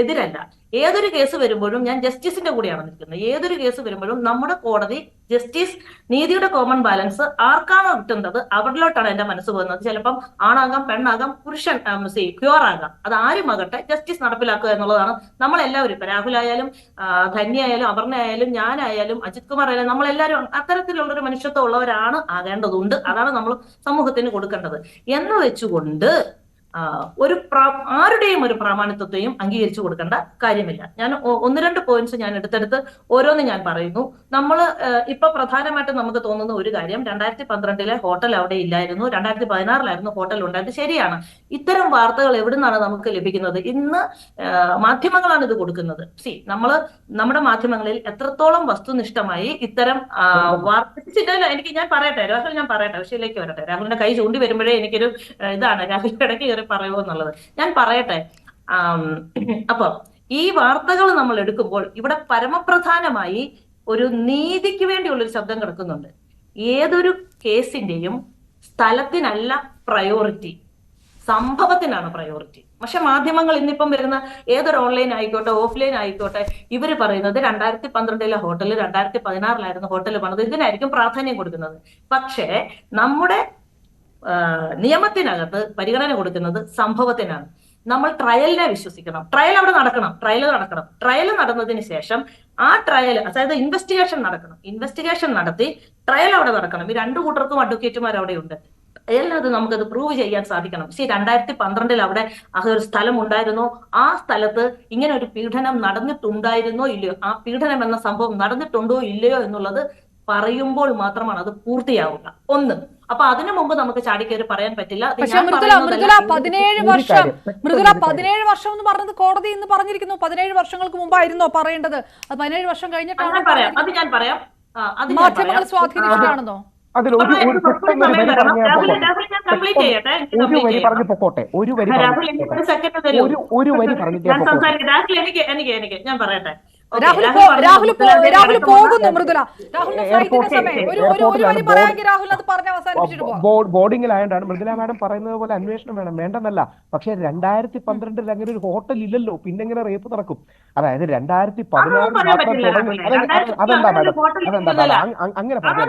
എതിരല്ല. ഏതൊരു കേസ് വരുമ്പോഴും ഞാൻ ജസ്റ്റിസിന്റെ കൂടെയാണ് നിൽക്കുന്നത്. ഏതൊരു കേസ് വരുമ്പോഴും നമ്മുടെ കോടതി ജസ്റ്റിസ്, നീതിയുടെ കോമൺ ബാലൻസ് ആർക്കാണോ കിട്ടുന്നത് അവരിലോട്ടാണ് എന്റെ മനസ്സ് പോകുന്നത്. ചിലപ്പം ആണാകാം, പെണ്ണാകാം, പുരുഷൻ ക്യൂർ ആകാം, അത് ആരുമാകട്ടെ ജസ്റ്റിസ് നടപ്പിലാക്കുക എന്നുള്ളതാണ് നമ്മളെല്ലാവരും. ഇപ്പൊ രാഹുൽ ആയാലും ധന്യ ആയാലും അപർണ ആയാലും ഞാനായാലും അജിത് കുമാർ ആയാലും നമ്മളെല്ലാവരും അത്തരത്തിലുള്ളൊരു മനുഷ്യത്വം ഉള്ളവരാണ്, ആകേണ്ടതുണ്ട്. അതാണ് നമ്മൾ സമൂഹത്തിന് കൊടുക്കേണ്ടത്. എന്ന് വെച്ചുകൊണ്ട് ആരുടെയും ഒരു പ്രാമാണിത്വത്തെയും അംഗീകരിച്ചു കൊടുക്കേണ്ട കാര്യമില്ല. ഞാൻ 1-2 പോയിന്റ്സ് ഞാൻ എടുത്തെടുത്ത് ഓരോന്ന് ഞാൻ പറയുന്നു. നമ്മൾ ഇപ്പൊ പ്രധാനമായിട്ടും നമുക്ക് തോന്നുന്ന ഒരു കാര്യം, 2012 ഹോട്ടൽ അവിടെ ഇല്ലായിരുന്നു, 2016 ഹോട്ടൽ ഉണ്ടായത്. ശരിയാണ്. ഇത്തരം വാർത്തകൾ എവിടുന്നാണ് നമുക്ക് ലഭിക്കുന്നത്? ഇന്ന് മാധ്യമങ്ങളാണ് ഇത് കൊടുക്കുന്നത്. നമ്മുടെ മാധ്യമങ്ങളിൽ എത്രത്തോളം വസ്തുനിഷ്ഠമായി ഇത്തരം വാർത്ത ഞാൻ പറയട്ടെ രാഹുൽ, ഞാൻ പറയട്ടെ, വിഷയത്തിലേക്ക് വരട്ടെ. രാഹുലിന്റെ കൈ ചൂണ്ടി വരുമ്പോഴേ എനിക്കൊരു ഇതാണ് രാഹുലിന്റെ ഇടയ്ക്ക് കയറി പറയുമോ എന്നുള്ളത്. ഞാൻ പറയട്ടെ. അപ്പൊ ഈ വാർത്തകൾ നമ്മൾ എടുക്കുമ്പോൾ ഇവിടെ പരമപ്രധാനമായി ഒരു നീതിക്ക് വേണ്ടിയുള്ളൊരു ശബ്ദം കിടക്കുന്നുണ്ട്. ഏതൊരു കേസിന്റെയും സ്ഥലത്തിനല്ല പ്രയോറിറ്റി, സംഭവത്തിനാണ് പ്രയോറിറ്റി. പക്ഷെ മാധ്യമങ്ങൾ ഇന്നിപ്പം വരുന്ന ഏതൊരു ഓൺലൈൻ ആയിക്കോട്ടെ ഓഫ്ലൈൻ ആയിക്കോട്ടെ ഇവർ പറയുന്നത് 2012 ഹോട്ടൽ 2016 ഹോട്ടൽ പണിത് ഇതിനായിരിക്കും പ്രാധാന്യം കൊടുക്കുന്നത്. പക്ഷേ നമ്മുടെ നിയമത്തിനകത്ത് പരിഗണന കൊടുക്കുന്നത് സംഭവത്തിനാണ്. നമ്മൾ ട്രയലിനെ വിശ്വസിക്കണം. ട്രയൽ അവിടെ നടക്കണം. ട്രയൽ നടന്നതിന് ശേഷം ആ ട്രയൽ, അതായത് ഇൻവെസ്റ്റിഗേഷൻ നടക്കണം. ഇൻവെസ്റ്റിഗേഷൻ നടത്തി ട്രയൽ അവിടെ നടക്കണം. ഈ രണ്ടു കൂട്ടർക്കും അഡ്വക്കേറ്റുമാർ അവിടെ ഉണ്ട്. ട്രയലിനത് നമുക്കത് പ്രൂവ് ചെയ്യാൻ സാധിക്കണം. 2012 അവിടെ ഒരു സ്ഥലം ഉണ്ടായിരുന്നോ, ആ സ്ഥലത്ത് ഇങ്ങനെ ഒരു പീഡനം നടന്നിട്ടുണ്ടായിരുന്നോ ഇല്ലയോ, ആ പീഡനം എന്ന സംഭവം നടന്നിട്ടുണ്ടോ ഇല്ലയോ എന്നുള്ളത് പറയുമ്പോൾ മാത്രമാണ് അത് പൂർത്തിയാവുക. ഒന്ന്. അപ്പൊ അതിനു മുമ്പ് നമുക്ക് ചാടിക്കയറി പറയാൻ പറ്റില്ല. പക്ഷെ മൃദുല 17 വർഷം എന്ന് പറഞ്ഞത് കോടതി ഇന്ന് പറഞ്ഞിരിക്കുന്നു 17 വർഷങ്ങൾക്ക് മുമ്പായിരുന്നോ പറയേണ്ടത്? അത് 17 വർഷം കഴിഞ്ഞിട്ടാണ് ഞാൻ പറയാം. മാധ്യമങ്ങൾ സ്വാധീനിച്ചിട്ടാണെന്നോ? അതിൽ ഒരു പൊക്കോട്ടെ, ഒരു വരി ഞാൻ പറയട്ടെ. രാഹുൽ പോകുന്നു മൃദുല. ബോർഡിങ്ങിലായോണ്ടാണ് മൃദുല മാഡം പറയുന്നത് പോലെ അന്വേഷണം വേണം, വേണ്ടെന്നല്ല. പക്ഷെ 2012 അങ്ങനെ ഒരു ഹോട്ടൽ ഇല്ലല്ലോ, പിന്നെ എങ്ങനെ റേപ്പ് നടക്കും? അതായത് 2016 മാത്രം തുടങ്ങി. അതെന്താ മാഡം അങ്ങനെ പറഞ്ഞാൽ?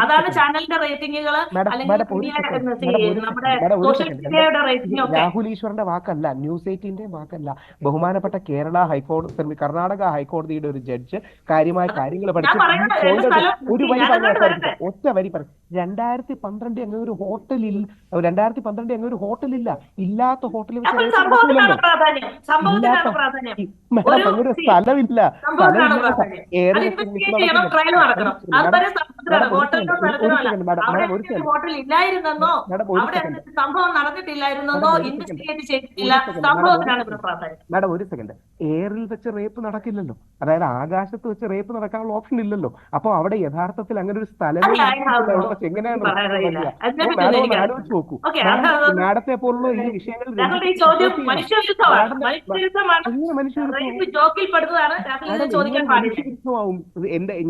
അതാണ് ചാനലിന്റെ റേറ്റിംഗുകൾ. രാഹുൽ ഈശ്വറിന്റെ വാക്കല്ല, ന്യൂസ് 18 വാക്കല്ല, ബഹുമാനപ്പെട്ട കർണാടക ഹൈക്കോടതിയുടെ ഒരു ജഡ്ജ് കാര്യമായ കാര്യങ്ങൾ പഠിച്ച് ഒരു വരി പറഞ്ഞ ഒറ്റ വരി പറയും. 2012 അങ്ങനെ ഒരു ഹോട്ടലിൽ 2012 അങ്ങനെ ഒരു ഹോട്ടലില്ല. ഇല്ലാത്ത ഹോട്ടലിൽ ഒരു സ്ഥലമില്ല. മാഡം ഒരു സെക്കൻഡ്. എയറിൽ വെച്ച് റേപ്പ് നടക്കില്ലല്ലോ, അതായത് ആകാശത്ത് വെച്ച് റേപ്പ് നടക്കാനുള്ള ഓപ്ഷൻ ഇല്ലല്ലോ. അപ്പൊ അവിടെ യഥാർത്ഥത്തിൽ അങ്ങനെ ഒരു സ്ഥലമേ എങ്ങനെയാണ് ആലോചിച്ച് നോക്കൂ. മാഡത്തെ പോലുള്ള ഈ വിഷയങ്ങൾ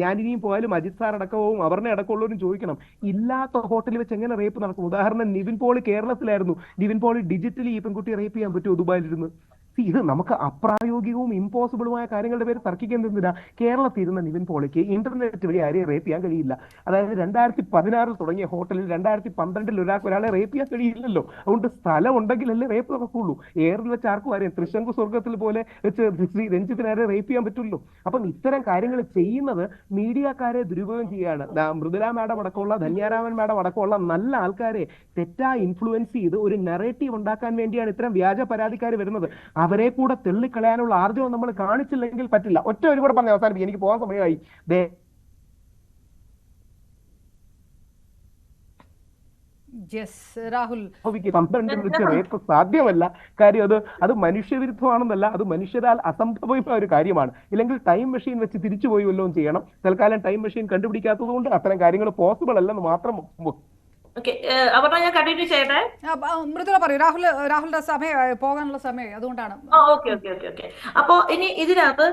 ഞാനിനിയും പോയാലും അജിത് സാർ അടക്കവും അവരുടെ അടക്കമുള്ളവരും ചോദിക്കണം, ഇല്ലാത്ത ഹോട്ടലിൽ വെച്ച് എങ്ങനെ റേപ്പ് നടക്കും? ഉദാഹരണം, നിവിൻ പോളി കേരളത്തിലായിരുന്നു. നിവിൻ പോളി ഡിജിറ്റലി ഈ പെൺകുട്ടിയെ റേപ്പ് ചെയ്യാൻ പറ്റുമോ ദുബായിലിരുന്ന്? ഇത് നമുക്ക് അപ്രായോഗികവും ഇമ്പോസിബിളുമായ കാര്യങ്ങളുടെ പേര് തർക്കിക്കുന്നതിനാ. കേരളത്തിൽ ഇരുന്ന നിവിൻ പോളിക്ക് ഇന്റർനെറ്റ് വഴി ആരെയും റേപ്പ് ചെയ്യാൻ കഴിയില്ല. അതായത് 2016 തുടങ്ങിയ ഹോട്ടലിൽ 2012 ഒരാളെ റേപ്പ് ചെയ്യാൻ കഴിയില്ലല്ലോ. അതുകൊണ്ട് സ്ഥലം ഉണ്ടെങ്കിലല്ലേ റേപ്പ് നടക്കുള്ളൂ. എയറിൽ വെച്ച് ആർക്കും അറിയാം, തൃശങ്കു സ്വർഗത്തിൽ പോലെ വെച്ച് ശ്രീ രഞ്ജിത്തിനാരെ റേപ്പ് ചെയ്യാൻ പറ്റുള്ളൂ. അപ്പം ഇത്തരം കാര്യങ്ങൾ ചെയ്യുന്നത് മീഡിയക്കാരെ ദുരുപയോഗം ചെയ്യുകയാണ്. മൃദുല മാഡം അടക്കമുള്ള, ധന്യാരാമൻ മാഡം അടക്കമുള്ള നല്ല ആൾക്കാരെ തെറ്റായി ഇൻഫ്ലുവൻസ് ചെയ്ത് ഒരു നെറേറ്റീവ് ഉണ്ടാക്കാൻ വേണ്ടിയാണ് ഇത്തരം വ്യാജ പരാതിക്കാർ വരുന്നത്. അവരെ കൂടെ തെള്ളിക്കളയാനുള്ള ആർജവം നമ്മൾ കാണിച്ചില്ലെങ്കിൽ പറ്റില്ല. ഒറ്റ ഒരു കൂടെ പറഞ്ഞ് അവസാനിപ്പിക്കും, എനിക്ക് പോകാൻ സമയമായി. രാഹുൽ, റേപ്പ് സാധ്യമല്ല. കാര്യം അത് മനുഷ്യവിരുദ്ധമാണെന്നല്ല, അത് മനുഷ്യരാൽ അസംഭവമായ ഒരു കാര്യമാണ്. ഇല്ലെങ്കിൽ ടൈം മെഷീൻ വെച്ച് തിരിച്ചുപോയി വല്ലതും ചെയ്യണം. തൽക്കാലം ടൈം മെഷീൻ കണ്ടുപിടിക്കാത്തത് കൊണ്ട് അത്തരം കാര്യങ്ങൾ പോസിബിൾ അല്ലെന്ന് മാത്രം. ഞാൻ കണ്ടിന്യൂ ചെയ്യട്ടെ. മൃദുല പറയൂ. രാഹുലിന്റെ സമയം പോകാനുള്ള സമയം, അതുകൊണ്ടാണ്. അപ്പോ ഇനി ഇതിനകത്ത്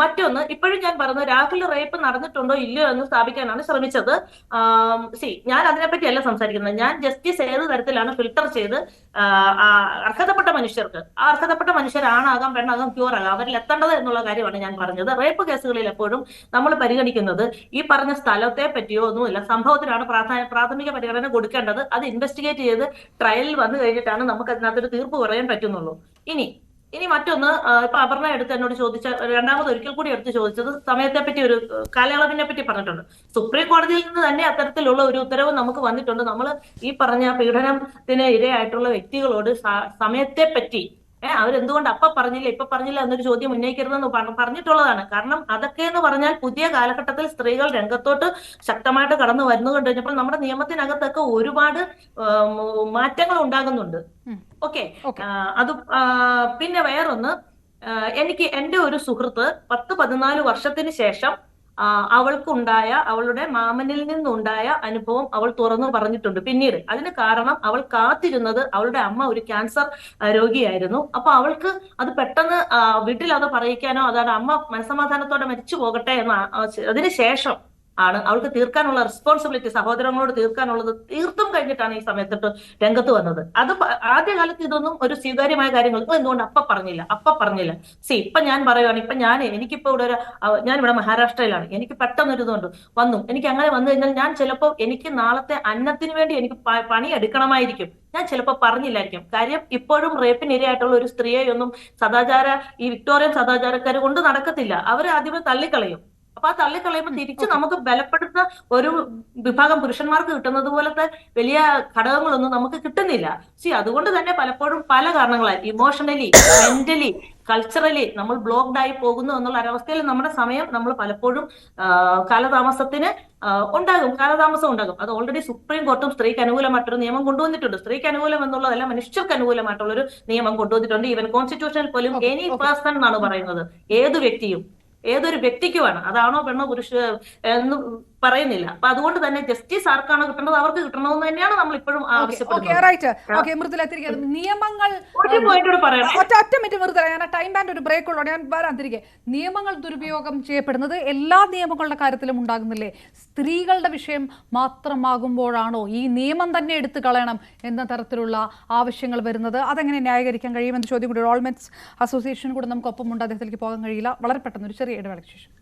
മറ്റൊന്ന്, ഇപ്പോഴും ഞാൻ പറഞ്ഞു രാഹുൽ റേപ്പ് നടന്നിട്ടുണ്ടോ ഇല്ലയോ എന്ന് സ്ഥാപിക്കാനാണ് ശ്രമിച്ചത്. ഞാൻ അതിനെപ്പറ്റിയല്ല സംസാരിക്കുന്നത്. ഞാൻ ജസ്റ്റിസ് ഏത് തരത്തിലാണ് ഫിൽട്ടർ ചെയ്ത് അർഹതപ്പെട്ട മനുഷ്യർക്ക്, ആ അർഹതപ്പെട്ട മനുഷ്യരാണാകാം, പെണ്ണാകാം, ക്യൂർ ആകാം, അവരിൽ എത്തേണ്ടത് എന്നുള്ള കാര്യമാണ് ഞാൻ പറഞ്ഞത്. റേപ്പ് കേസുകളിൽ എപ്പോഴും നമ്മൾ പരിഗണിക്കുന്നത് ഈ പറഞ്ഞ സ്ഥലത്തെ പറ്റിയോ ഒന്നുമില്ല, സംഭവത്തിനാണ് പ്രാഥമിക പരിഗണന കൊടുക്കേണ്ടത്. അത് ഇൻവെസ്റ്റിഗേറ്റ് ചെയ്ത് ട്രയലിൽ വന്നു കഴിഞ്ഞിട്ടാണ് നമുക്ക് അതിനകത്തൊരു തീർപ്പ് പറയാൻ പറ്റുന്നുള്ളൂ. ഇനി മറ്റൊന്ന്, ഇപ്പൊ അപർണ എടുത്ത് എന്നോട് ചോദിച്ച, രണ്ടാമത് ഒരിക്കൽ കൂടി എടുത്ത് ചോദിച്ചത് സമയത്തെ പറ്റി, ഒരു കാലയളവിനെ പറ്റി പറഞ്ഞിട്ടുണ്ട്. സുപ്രീം കോടതിയിൽ നിന്ന് തന്നെ അത്തരത്തിലുള്ള ഒരു ഉത്തരവ് നമുക്ക് വന്നിട്ടുണ്ട്. നമ്മൾ ഈ പറഞ്ഞ പീഡനത്തിന് ഇരയായിട്ടുള്ള വ്യക്തികളോട് സമയത്തെ പറ്റി അവരെന്തുകൊണ്ട് ഇപ്പൊ പറഞ്ഞില്ല എന്നൊരു ചോദ്യം ഉന്നയിക്കരുതെന്ന് പറഞ്ഞിട്ടുള്ളതാണ്. കാരണം അതൊക്കെ എന്ന് പറഞ്ഞാൽ പുതിയ കാലഘട്ടത്തിൽ സ്ത്രീകൾ രംഗത്തോട്ട് ശക്തമായിട്ട് കടന്നു വരുന്നുകൊണ്ട് കഴിഞ്ഞപ്പോൾ നമ്മുടെ നിയമത്തിനകത്തൊക്കെ ഒരുപാട് മാറ്റങ്ങൾ ഉണ്ടാകുന്നുണ്ട്. ഓക്കെ, അത് പിന്നെ വേറൊന്ന്, എന്റെ ഒരു സുഹൃത്ത് 10-14 വർഷത്തിന് ശേഷം അവൾക്കുണ്ടായ അവളുടെ മാമനിൽ നിന്നുണ്ടായ അനുഭവം അവൾ തുറന്നു പറഞ്ഞിട്ടുണ്ട് പിന്നീട്. അതിന് കാരണം അവൾ കാത്തിരുന്നത് അവളുടെ അമ്മ ഒരു ക്യാൻസർ രോഗിയായിരുന്നു. അപ്പൊ അവൾക്ക് അത് പെട്ടെന്ന് വീട്ടിൽ അത് പറയിക്കാനോ അതാണ് അമ്മ മനസ്സമാധാനത്തോടെ മരിച്ചു പോകട്ടെ എന്ന അതിന് ശേഷം ആണ് അവൾക്ക് തീർക്കാനുള്ള റെസ്പോൺസിബിലിറ്റി സഹോദരങ്ങളോട് തീർക്കാനുള്ളത് തീർത്തും കഴിഞ്ഞിട്ടാണ് ഈ സമയത്തിട്ട് രംഗത്ത് വന്നത്. അത് ആദ്യകാലത്ത് ഇതൊന്നും ഒരു സ്വീകാര്യമായ കാര്യങ്ങൾ എന്തുകൊണ്ട് അപ്പ പറഞ്ഞില്ല. ഇപ്പൊ ഞാൻ പറയുകയാണ്, ഇപ്പൊ എനിക്കിപ്പോ ഇവിടെ ഞാനിവിടെ മഹാരാഷ്ട്രയിലാണ്. എനിക്ക് പെട്ടെന്നൊരു ഇതുകൊണ്ട് വന്നു. എനിക്ക് അങ്ങനെ വന്നു കഴിഞ്ഞാൽ ഞാൻ ചിലപ്പോൾ എനിക്ക് നാളത്തെ അന്നത്തിന് വേണ്ടി എനിക്ക് പണി എടുക്കണമായിരിക്കും. ഞാൻ ചിലപ്പോൾ പറഞ്ഞില്ലായിരിക്കും. കാര്യം ഇപ്പോഴും റേപ്പിനിരയായിട്ടുള്ള ഒരു സ്ത്രീയെയൊന്നും ഈ വിക്ടോറിയൻ സദാചാരക്കാർ കൊണ്ട് നടക്കത്തില്ല. അവരെ ആദ്യമേ തള്ളിക്കളയും. അപ്പൊ ആ തള്ളിക്കളയുമ്പോൾ തിരിച്ച് നമുക്ക് ബലപ്പെടുന്ന ഒരു വിഭാഗം പുരുഷന്മാർക്ക് കിട്ടുന്നത് പോലത്തെ വലിയ ഘടകങ്ങളൊന്നും നമുക്ക് കിട്ടുന്നില്ല. അതുകൊണ്ട് തന്നെ പലപ്പോഴും പല കാരണങ്ങളാൽ ഇമോഷണലി, മെന്റലി, കൾച്ചറലി നമ്മൾ ബ്ലോക്ക്ഡ് ആയി പോകുന്നു എന്നുള്ള ഒരവസ്ഥയിൽ നമ്മുടെ സമയം നമ്മൾ പലപ്പോഴും കാലതാമസം ഉണ്ടാകും. അത് ഓൾറെഡി സുപ്രീം കോർട്ടും സ്ത്രീക്ക് അനുകൂലമായിട്ടൊരു നിയമം കൊണ്ടുവന്നിട്ടുണ്ട്. സ്ത്രീക്ക് അനുകൂലം എന്നുള്ളതല്ല, മനുഷ്യർക്ക് അനുകൂലമായിട്ടുള്ള ഒരു നിയമം കൊണ്ടുവന്നിട്ടുണ്ട്. ഈവൻ കോൺസ്റ്റിറ്റ്യൂഷനിൽ പോലും എനി പേഴ്സൺ എന്നാണ് പറയുന്നത്. ഏതൊരു വ്യക്തിക്കുമാണ്. അതാണോ പെണ്ണോ പുരുഷ എന്ന് പറയുന്നില്ല. അപ്പൊ അതുകൊണ്ട് തന്നെ ജസ്റ്റിസ് ആർക്കാണ് കിട്ടേണ്ടത് അവർക്ക് കിട്ടണമെന്ന് തന്നെയാണ് നമ്മൾ ഇപ്പോഴും ആവശ്യപ്പെടുന്നത്. നിയമങ്ങൾ ഒറ്റ മിനിറ്റ് മൃദുല, ഞാൻ ടൈം ബാൻഡ് ഒരു ബ്രേക്ക് ഉള്ളൂ, ഞാൻ വരാൻ തിരികെ. നിയമങ്ങൾ ദുരുപയോഗം ചെയ്യപ്പെടുന്നത് എല്ലാ നിയമങ്ങളുടെ കാര്യത്തിലും ഉണ്ടാകുന്നില്ലേ? സ്ത്രീകളുടെ വിഷയം മാത്രമാകുമ്പോഴാണോ ഈ നിയമം തന്നെ എടുത്തു കളയണം എന്ന തരത്തിലുള്ള ആവശ്യങ്ങൾ വരുന്നത്? അതെങ്ങനെ ന്യായീകരിക്കാൻ കഴിയുമെന്ന് ചോദ്യം കൂടി ഓൾമെൻസ് അസോസിയേഷൻ കൂടെ നമുക്കൊപ്പമുണ്ട്. അദ്ദേഹത്തിലേക്ക് പോകാൻ കഴിയില്ല. വളരെ പെട്ടെന്ന് ഒരു ചെറിയ ഇടവേളയ്ക്ക് ശേഷം.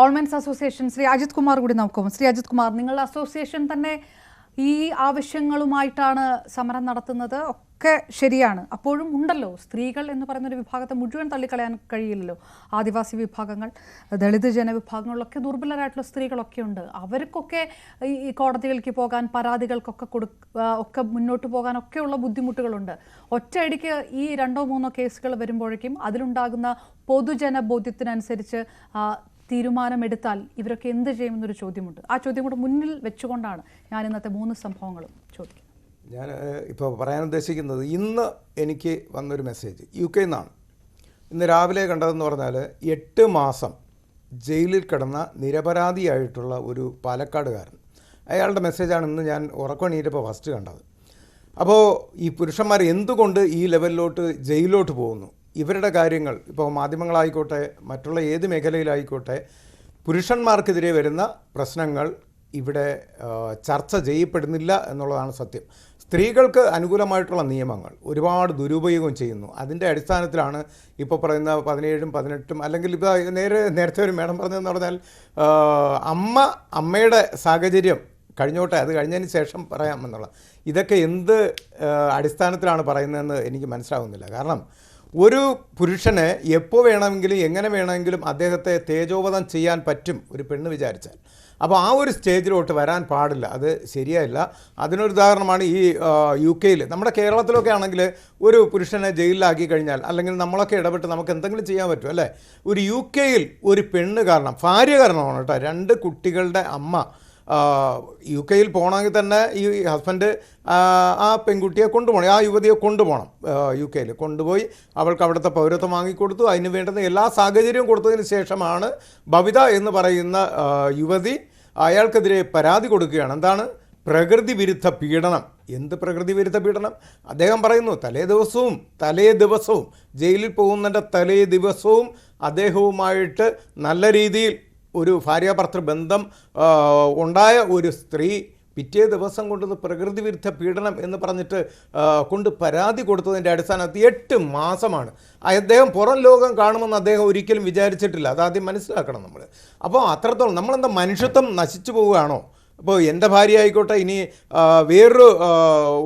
ഓൾമെൻസ് അസോസിയേഷൻ ശ്രീ അജിത് കുമാർ കൂടി നോക്കും. ശ്രീ അജിത് കുമാർ, നിങ്ങളുടെ അസോസിയേഷൻ തന്നെ ഈ ആവശ്യങ്ങളുമായിട്ടാണ് സമരം നടത്തുന്നത്, ഒക്കെ ശരിയാണ്. അപ്പോഴും ഉണ്ടല്ലോ സ്ത്രീകൾ എന്ന് പറയുന്നൊരു വിഭാഗത്തെ മുഴുവൻ തള്ളിക്കളയാൻ കഴിയില്ലല്ലോ. ആദിവാസി വിഭാഗങ്ങൾ, ദളിത് ജനവിഭാഗങ്ങളിലൊക്കെ ദുർബലരായിട്ടുള്ള സ്ത്രീകളൊക്കെ ഉണ്ട്. അവർക്കൊക്കെ ഈ കോടതികൾക്ക് പോകാൻ, പരാതികൾക്കൊക്കെ ഒക്കെ മുന്നോട്ട് പോകാനൊക്കെയുള്ള ബുദ്ധിമുട്ടുകളുണ്ട്. ഒറ്റയടിക്ക് ഈ 2-3 കേസുകൾ വരുമ്പോഴേക്കും അതിലുണ്ടാകുന്ന പൊതുജന ബോധ്യത്തിനനുസരിച്ച് തീരുമാനമെടുത്താൽ ഇവരൊക്കെ എന്ത് ചെയ്യുമെന്നൊരു ചോദ്യമുണ്ട്. ആ ചോദ്യം കൂടെ മുന്നിൽ വെച്ചുകൊണ്ടാണ് ഞാൻ ഇന്നത്തെ 3 സംഭവങ്ങളും ചോദിക്കുന്നത്. ഞാൻ ഇപ്പോൾ പറയാൻ ഉദ്ദേശിക്കുന്നത്, ഇന്ന് എനിക്ക് വന്നൊരു മെസ്സേജ് UK നിന്നാണ്. ഇന്ന് രാവിലെ കണ്ടതെന്ന് പറഞ്ഞാൽ 8 മാസം ജയിലിൽ കിടന്ന നിരപരാധിയായിട്ടുള്ള ഒരു പാലക്കാടുകാരൻ, അയാളുടെ മെസ്സേജാണ് ഇന്ന് ഞാൻ ഉറക്കണീറ്റപ്പോൾ ഫസ്റ്റ് കണ്ടത്. അപ്പോൾ ഈ പുരുഷന്മാർ എന്തുകൊണ്ട് ഈ ലെവലിലോട്ട് ജയിലിലോട്ട് പോകുന്നു? ഇവരുടെ കാര്യങ്ങൾ ഇപ്പോൾ മാധ്യമങ്ങളായിക്കോട്ടെ മറ്റുള്ള ഏത് മേഖലയിലായിക്കോട്ടെ പുരുഷന്മാർക്കെതിരെ വരുന്ന പ്രശ്നങ്ങൾ ഇവിടെ ചർച്ച ചെയ്യപ്പെടുന്നില്ല എന്നുള്ളതാണ് സത്യം. സ്ത്രീകൾക്ക് അനുകൂലമായിട്ടുള്ള നിയമങ്ങൾ ഒരുപാട് ദുരുപയോഗം ചെയ്യുന്നു. അതിൻ്റെ അടിസ്ഥാനത്തിലാണ് ഇപ്പോൾ പറയുന്ന 17ഉം 18ഉം അല്ലെങ്കിൽ ഇപ്പോൾ നേരത്തെ ഒരു മേഡം പറഞ്ഞതെന്ന് പറഞ്ഞാൽ അമ്മയുടെ സാഹചര്യം കഴിഞ്ഞോട്ടെ, അത് കഴിഞ്ഞതിന് ശേഷം പറയാമെന്നുള്ള ഇതൊക്കെ എന്ത് അടിസ്ഥാനത്തിലാണ് പറയുന്നതെന്ന് എനിക്ക് മനസ്സിലാവുന്നില്ല. കാരണം ഒരു പുരുഷനെ എപ്പോൾ വേണമെങ്കിലും എങ്ങനെ വേണമെങ്കിലും അദ്ദേഹത്തെ തേജോവധം ചെയ്യാൻ പറ്റും ഒരു പെണ്ണ് വിചാരിച്ചാൽ. അപ്പോൾ ആ ഒരു സ്റ്റേജിലോട്ട് വരാൻ പാടില്ല, അത് ശരിയായില്ല. അതിനൊരു ഉദാഹരണമാണ് ഈ UK നമ്മുടെ കേരളത്തിലൊക്കെ ആണെങ്കിൽ ഒരു പുരുഷനെ ജയിലിലാക്കി കഴിഞ്ഞാൽ അല്ലെങ്കിൽ നമ്മളൊക്കെ ഇടപെട്ട് നമുക്ക് എന്തെങ്കിലും ചെയ്യാൻ പറ്റും അല്ലേ? ഒരു UK ഒരു പെണ്ണ് കാരണം, ഭാര്യ കാരണമാണ് കേട്ടോ, 2 കുട്ടികളുടെ അമ്മ UK പോകണമെങ്കിൽ തന്നെ ഈ ഹസ്ബൻഡ് ആ പെൺകുട്ടിയെ കൊണ്ടുപോകണം, ആ യുവതിയെ കൊണ്ടുപോകണം. UK കൊണ്ടുപോയി അവൾക്ക് അവിടുത്തെ പൗരത്വം വാങ്ങിക്കൊടുത്തു, അതിന് വേണ്ടുന്ന എല്ലാ സാഹചര്യവും കൊടുത്തതിന് ശേഷമാണ് ബബിത എന്ന് പറയുന്ന യുവതി അയാൾക്കെതിരെ പരാതി കൊടുക്കുകയാണ്. എന്താണ്? പ്രകൃതി വിരുദ്ധ പീഡനം. എന്ത് പ്രകൃതി വിരുദ്ധ പീഡനം? അദ്ദേഹം പറയുന്നു തലേ ദിവസവും ജയിലിൽ പോകുന്നതിൻ്റെ തലേ ദിവസവും അദ്ദേഹവുമായിട്ട് നല്ല രീതിയിൽ ഒരു ഭാര്യാഭർത്തൃ ബന്ധം ഉണ്ടായ ഒരു സ്ത്രീ പിറ്റേ ദിവസം കൊണ്ടത് പ്രകൃതി വിരുദ്ധ പീഡനം എന്ന് പറഞ്ഞിട്ട് കൊണ്ട് പരാതി കൊടുത്തതിൻ്റെ അടിസ്ഥാനത്തിൽ 8 മാസമാണ്. അദ്ദേഹം പുറം ലോകം കാണുമെന്ന് അദ്ദേഹം ഒരിക്കലും വിചാരിച്ചിട്ടില്ല. അതാദ്യം മനസ്സിലാക്കണം നമ്മൾ. അപ്പോൾ അത്രത്തോളം നമ്മളെന്താ മനുഷ്യത്വം നശിച്ചു പോവുകയാണോ? അപ്പോൾ എൻ്റെ ഭാര്യ ആയിക്കോട്ടെ, ഇനി വേറൊരു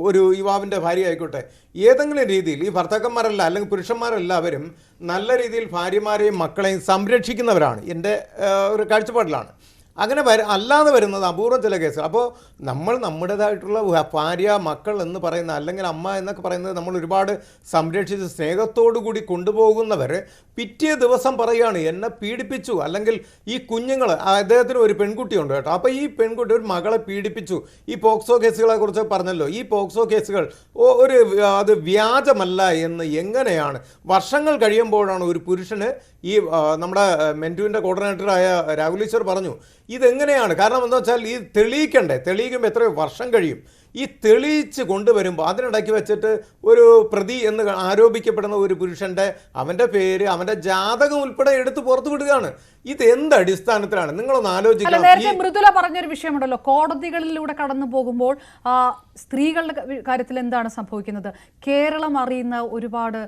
ഒരു യുവാവിൻ്റെ ഭാര്യ ആയിക്കോട്ടെ, ഏതെങ്കിലും രീതിയിൽ ഈ ഭർത്താക്കന്മാരല്ല അല്ലെങ്കിൽ പുരുഷന്മാരെല്ലാവരും നല്ല രീതിയിൽ ഭാര്യമാരെയും മക്കളെയും സംരക്ഷിക്കുന്നവരാണ്, എൻ്റെ ഒരു കാഴ്ചപ്പാടിലാണ്. അങ്ങനെ അല്ലാതെ വരുന്നത് അപൂർവം ചില കേസുകൾ. അപ്പോൾ നമ്മൾ നമ്മുടേതായിട്ടുള്ള ഭാര്യ, മക്കൾ എന്ന് പറയുന്ന, അല്ലെങ്കിൽ അമ്മ എന്നൊക്കെ പറയുന്നത് നമ്മൾ ഒരുപാട് സംരക്ഷിച്ച് സ്നേഹത്തോടു കൂടി കൊണ്ടുപോകുന്നവർ പിറ്റേ ദിവസം പറയുകയാണ് എന്നെ പീഡിപ്പിച്ചു, അല്ലെങ്കിൽ ഈ കുഞ്ഞുങ്ങൾ, അദ്ദേഹത്തിന് ഒരു പെൺകുട്ടിയുണ്ട് കേട്ടോ, അപ്പോൾ ഈ പെൺകുട്ടി ഒരു മകളെ പീഡിപ്പിച്ചു. ഈ പോക്സോ കേസുകളെ കുറിച്ച് പറഞ്ഞല്ലോ, ഈ പോക്സോ കേസുകൾ അത് വ്യാജമല്ല എന്ന് എങ്ങനെയാണ് വർഷങ്ങൾ കഴിയുമ്പോഴാണ് ഒരു പുരുഷന് ഈ നമ്മുടെ മെൻറ്റുവിൻ്റെ കോർഡിനേറ്ററായ രാഹുൽ ഈശ്വർ പറഞ്ഞു ഇതെങ്ങനെയാണ്. കാരണം എന്താ വെച്ചാൽ ഈ തെളിയിക്കുമ്പോൾ എത്രയോ വർഷം കഴിയും. ഈ തെളിയിച്ച് കൊണ്ടുവരുമ്പോൾ അതിനിടയ്ക്ക് വെച്ചിട്ട് ഒരു പ്രതി എന്ന് ആരോപിക്കപ്പെടുന്ന ഒരു പുരുഷൻ്റെ അവൻ്റെ പേര്, അവൻ്റെ ജാതകം ഉൾപ്പെടെ എടുത്ത് പുറത്തു വിടുകയാണ്. ഇത് എന്ത് അടിസ്ഥാനത്തിലാണ്? നിങ്ങളൊന്ന് ആലോചിക്കണം. നേരത്തെ മൃദുല പറഞ്ഞൊരു വിഷയമുണ്ടല്ലോ, കോടതികളിലൂടെ കടന്നു പോകുമ്പോൾ സ്ത്രീകളുടെ കാര്യത്തിൽ എന്താണ് സംഭവിക്കുന്നത്? കേരളം അറിയുന്ന ഒരുപാട്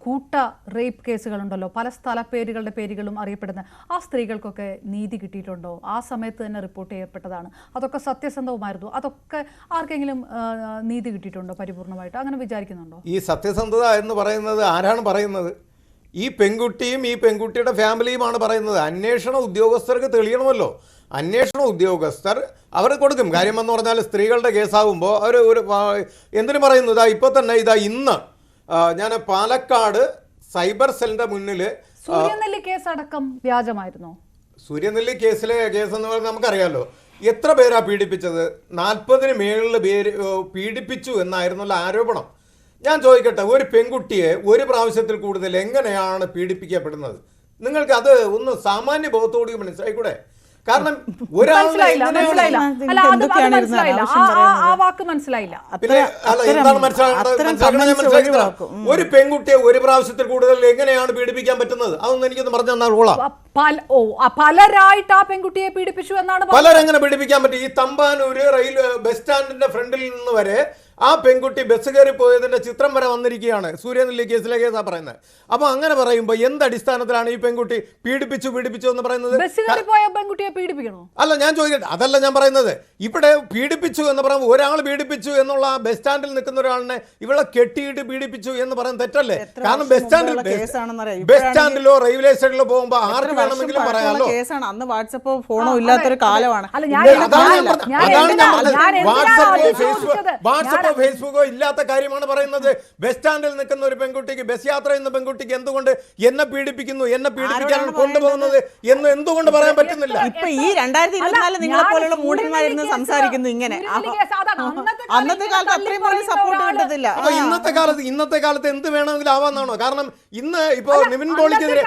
കൂട്ട റേപ്പ് കേസുകളുണ്ടല്ലോ, പല സ്ഥലപ്പേരുകളുടെ പേരുകളും അറിയപ്പെടുന്ന ആ സ്ത്രീകൾക്കൊക്കെ നീതി കിട്ടിയിട്ടുണ്ടോ? ആ സമയത്ത് തന്നെ റിപ്പോർട്ട് ചെയ്യപ്പെട്ടതാണ്, അതൊക്കെ സത്യസന്ധവുമായിരുന്നു, അതൊക്കെ ആർക്കെങ്കിലും നീതി കിട്ടിയിട്ടുണ്ടോ പരിപൂർണമായിട്ട്? അങ്ങനെ വിചാരിക്കുന്നുണ്ടോ? ഈ സത്യസന്ധത എന്ന് പറയുന്നത് ആരാണ് പറയുന്നത്? ഈ പെൺകുട്ടിയും ഈ പെൺകുട്ടിയുടെ ഫാമിലിയുമാണ് പറയുന്നത്. അന്വേഷണ ഉദ്യോഗസ്ഥർക്ക് തെളിയണമല്ലോ. അന്വേഷണ ഉദ്യോഗസ്ഥർ അവർ കൊടുക്കും. കാര്യമെന്ന് പറഞ്ഞാൽ സ്ത്രീകളുടെ കേസാകുമ്പോൾ അവർ എന്തിനു പറയുന്നു? ഇപ്പോൾ തന്നെ ഇന്ന് ഞാൻ പാലക്കാട് സൈബർ സെല്ലിന്റെ മുന്നിൽ സൂര്യനെല്ലി കേസ് അടക്കം വ്യാജമായിരുന്നോ? സൂര്യനെല്ലി കേസ് എന്ന് പറയുന്നത് നമുക്കറിയാമല്ലോ. എത്ര പേരാ പീഡിപ്പിച്ചത്? 40-ന് മേളിൽ പേര് പീഡിപ്പിച്ചു എന്നായിരുന്നല്ലോ ആരോപണം. ഞാൻ ചോദിക്കട്ടെ, ഒരു പെൺകുട്ടിയെ ഒരു പ്രാവശ്യത്തിൽ കൂടുതൽ എങ്ങനെയാണ് പീഡിപ്പിക്കപ്പെടുന്നത്? നിങ്ങൾക്ക് അത് ഒന്ന് സാമാന്യ ബോധത്തോടെ മനസ്സിലായിക്കൂടെ? കാരണം ഒരു പെൺകുട്ടിയെ ഒരു പ്രാവശ്യത്തിൽ കൂടുതൽ എങ്ങനെയാണ് പീഡിപ്പിക്കാൻ പറ്റുന്നത്? അതൊന്നും എനിക്കൊന്ന് പറഞ്ഞു തന്നാൽ കൊള്ളാം. പലരായിട്ട് ആ പെൺകുട്ടിയെ പീഡിപ്പിച്ചു എന്നാണ്. പലരെങ്ങനെ പീഡിപ്പിക്കാൻ പറ്റും? ഈ തമ്പാനൂര് ബസ് സ്റ്റാൻഡിന്റെ ഫ്രണ്ടിൽ നിന്ന് വരെ ആ പെൺകുട്ടി ബസ് കയറി പോയതിന്റെ ചിത്രം വരെ വന്നിരിക്കുകയാണ്. സൂര്യനെല്ലി കേസിലെ കേസാ പറയുന്നത്. അപ്പൊ അങ്ങനെ പറയുമ്പോ എന്ത് അടിസ്ഥാനത്തിലാണ് ഈ പെൺകുട്ടി പീഡിപ്പിച്ചു എന്ന് പറയുന്നത്? പെൺകുട്ടിയെ പീഡിപ്പിക്കണോ? അല്ല, ഞാൻ ചോദിക്കട്ടെ, അതല്ല ഞാൻ പറയുന്നത്. ഇവിടെ പീഡിപ്പിച്ചു എന്ന് പറയുമ്പോൾ ഒരാൾ പീഡിപ്പിച്ചു എന്നുള്ള ബസ് സ്റ്റാൻഡിൽ നിൽക്കുന്ന ഒരാളിനെ ഇവിടെ കെട്ടിയിട്ട് പീഡിപ്പിച്ചു എന്ന് പറയുന്നത് തെറ്റല്ലേ? കാരണം ബസ് സ്റ്റാൻഡിലോ റെയിൽവേ സ്റ്റേഷനിലോ പോകുമ്പോ ആർക്ക് വേണമെങ്കിലും പറയാമല്ലോ. അന്ന് വാട്സപ്പോ ഫോണോ ഇല്ലാത്തൊരു കാലമാണ്. വാട്സപ്പോ ഫേസ്ബുക്കോ ഇല്ലാത്ത കാര്യമാണ് പറയുന്നത്. ബസ് സ്റ്റാൻഡിൽ നിൽക്കുന്ന ഒരു പെൺകുട്ടിക്ക്, ബസ് യാത്ര ചെയ്യുന്ന പെൺകുട്ടിക്ക് എന്തുകൊണ്ട് എന്നെ പീഡിപ്പിക്കുന്നു, എന്നെ പീഡിപ്പിക്കാനാണ് കൊണ്ടുപോകുന്നത് എന്ന് എന്തുകൊണ്ട് പറയാൻ പറ്റുന്നില്ല? ഇപ്പൊ ഈ 2024 നിങ്ങളെ പോലുള്ള മൂഢന്മാരിന്ന് സംസാരിക്കുന്നു ഇങ്ങനെ. അന്നത്തെ കാലത്ത് അത്രയും പോലും സപ്പോർട്ട് കിട്ടത്തില്ല. അപ്പൊ ഇന്നത്തെ കാലത്ത് എന്ത് വേണമെങ്കിലും ആവാന്നാണോ? കാരണം ഇന്ന് ഇപ്പൊ നിവിൻ പോളിക്കെതിരെ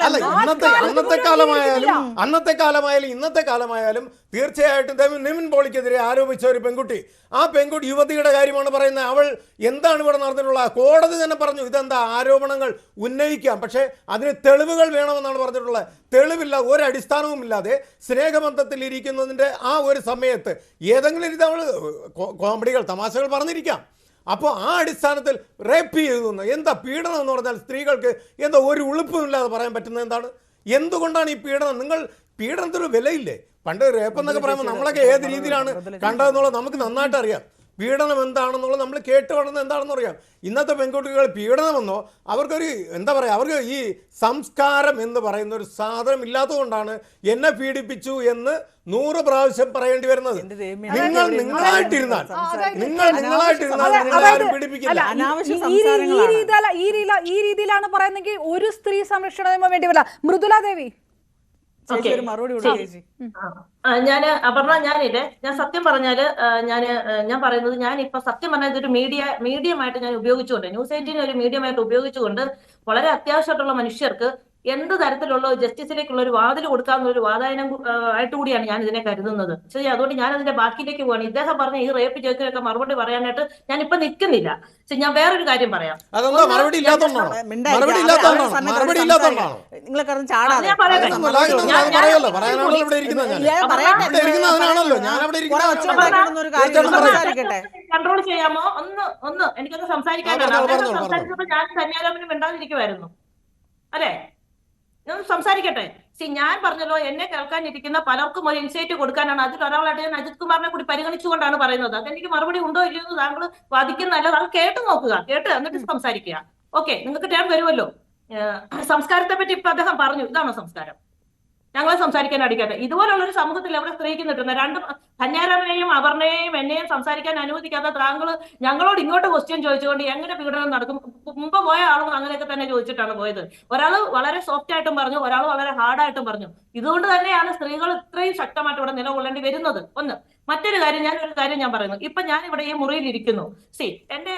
അല്ല, അന്നത്തെ കാലമായാലും ഇന്നത്തെ കാലമായാലും തീർച്ചയായിട്ടും നിവിൻ പോളിക്കെതിരെ ആരോപിച്ച ഒരു പെൺകുട്ടി, ആ പെൺകുട്ടി യുവതിയുടെ കാര്യമാണ് പറയുന്നത്. അവൾ എന്താണ് ഇവിടെ നടന്നിട്ടുള്ളത്? കോടതി തന്നെ പറഞ്ഞു ഇതെന്താ ആരോപണങ്ങൾ ഉന്നയിക്കാം, പക്ഷേ അതിന് തെളിവുകൾ വേണമെന്നാണ് പറഞ്ഞിട്ടുള്ളത്. തെളിവില്ല, ഒരടിസ്ഥാനവും ഇല്ലാതെ സ്നേഹബന്ധത്തിൽ ഇരിക്കുന്നതിൻ്റെ ആ ഒരു സമയത്ത് ഏതെങ്കിലും രീതി അവൾ കോമഡികൾ, തമാശകൾ പറഞ്ഞിരിക്കാം. അപ്പോൾ ആ അടിസ്ഥാനത്തിൽ റേപ്പ് ചെയ്തു എന്താ പീഡനം എന്ന് പറഞ്ഞാൽ സ്ത്രീകൾക്ക് എന്താ ഒരു ഉളുപ്പുമില്ലാതെ പറയാൻ പറ്റുന്നത് എന്താണ്? എന്തുകൊണ്ടാണ് ഈ പീഡനം? നിങ്ങൾ പീഡനത്തിന് വിലയില്ലേ? പണ്ട് റേപ്പ് എന്നൊക്കെ പറയുമ്പോൾ നമ്മളൊക്കെ ഏത് രീതിയിലാണ് കണ്ടതെന്നുള്ളത് നമുക്ക് നന്നായിട്ട് അറിയാം. പീഡനം എന്താണെന്നുള്ളത് നമ്മൾ കേട്ട് വളർന്നത് എന്താണെന്ന് അറിയാം. ഇന്നത്തെ പെൺകുട്ടികൾ പീഡനമെന്നോ അവർക്കൊരു എന്താ പറയുക, അവർക്ക് ഈ സംസ്കാരം എന്ന് പറയുന്ന ഒരു സാധനം ഇല്ലാത്തതുകൊണ്ടാണ് എന്നെ പീഡിപ്പിച്ചു എന്ന് 100 പ്രാവശ്യം പറയേണ്ടി വരുന്നത്. നിങ്ങളായിട്ടിരുന്നാൽ പീഡിപ്പിക്കില്ല. ഈ രീതിയിലാണ് പറയുന്നെങ്കിൽ ഒരു സ്ത്രീ സംരക്ഷണ നിയമം വേണ്ടിയല്ല. മൃദുല ദേവി ഞാന് അപർണ, ഞാൻ സത്യം പറഞ്ഞാല് ഞാൻ പറയുന്നത്, ഞാൻ ഇപ്പൊ സത്യം പറഞ്ഞാൽ ഇതൊരു മീഡിയമായിട്ട് ഞാൻ ഉപയോഗിച്ചുകൊണ്ട്, ന്യൂസ് 18 ഒരു മീഡിയമായിട്ട് ഉപയോഗിച്ചുകൊണ്ട് വളരെ അത്യാവശ്യമായിട്ടുള്ള മനുഷ്യർക്ക് എന്ത് തരത്തിലുള്ള ജസ്റ്റിസിലേക്കുള്ള ഒരു വാതിൽ കൊടുക്കാവുന്ന ഒരു വാതായനം ആയിട്ട് കൂടിയാണ് ഞാൻ ഇതിനെ കരുതുന്നത്. ശരി, അതുകൊണ്ട് ഞാൻ അതിന്റെ ബാക്കിയിലേക്ക് പോവാണ്. ഇദ്ദേഹം പറഞ്ഞ ഈ റേപ്പ് ചോദിച്ചൊക്കെ മറുപടി പറയാനായിട്ട് ഞാൻ ഇപ്പൊ നിൽക്കുന്നില്ല. ശരി, ഞാൻ വേറൊരു കാര്യം പറയാം. കൺട്രോൾ ചെയ്യാമോ? ഒന്ന് എനിക്കൊന്ന് സംസാരിക്കാനാണ്. സംസാരിച്ചപ്പോ ഞാൻ കന്യാരാമനും മിണ്ടാതിരിക്കുമായിരുന്നു അല്ലേ? ഞാൻ സംസാരിക്കട്ടെ. ഞാൻ പറഞ്ഞല്ലോ, എന്നെ കേൾക്കാനിരിക്കുന്ന പലർക്കും ഒരു ഇൻസൈറ്റ് കൊടുക്കാനാണ്. അതിലൊരാളായിട്ട് ഞാൻ അജിത് കുമാറിനെ കൂടി പരിഗണിച്ചുകൊണ്ടാണ് പറയുന്നത്. അതെനിക്ക് മറുപടി ഉണ്ടോ ഇല്ലയോ എന്ന് താങ്കൾ വാദിക്കുന്നതല്ല, താങ്കൾ കേട്ട് നോക്കുക, കേട്ട് എന്നിട്ട് സംസാരിക്കുക. ഓക്കെ, നിങ്ങൾക്ക് ടേം വരുമല്ലോ. സംസ്കാരത്തെ പറ്റി ഇപ്പൊ അദ്ദേഹം പറഞ്ഞു, ഇതാണോ സംസ്കാരം? ഞങ്ങളെ സംസാരിക്കാൻ അടിക്കാതെ ഇതുപോലുള്ളൊരു സമൂഹത്തിൽ എവിടെ സ്ത്രീക്ക് നിൽക്കുന്ന രണ്ട് കന്യാരാമനെയും അപർണയെയും എന്നെയും സംസാരിക്കാൻ അനുവദിക്കാത്ത താങ്കൾ ഞങ്ങളോട് ഇങ്ങോട്ട് ക്വസ്റ്റ്യൻ ചോദിച്ചുകൊണ്ട് എങ്ങനെ പീഡനം നടക്കും? മുമ്പ് പോയ ആളും അങ്ങനെയൊക്കെ തന്നെ ചോദിച്ചിട്ടാണ് പോയത്. ഒരാൾ വളരെ സോഫ്റ്റ് ആയിട്ടും പറഞ്ഞു, ഒരാൾ വളരെ ഹാർഡായിട്ടും പറഞ്ഞു. ഇതുകൊണ്ട് തന്നെയാണ് സ്ത്രീകൾ ഇത്രയും ശക്തമായിട്ട് ഇവിടെ നിലകൊള്ളേണ്ടി വരുന്നത്. ഒന്ന്. മറ്റൊരു കാര്യം, ഞാനൊരു കാര്യം ഞാൻ പറയുന്നു. ഇപ്പൊ ഞാൻ ഇവിടെ ഈ മുറിയിൽ ഇരിക്കുന്നു. എന്റെ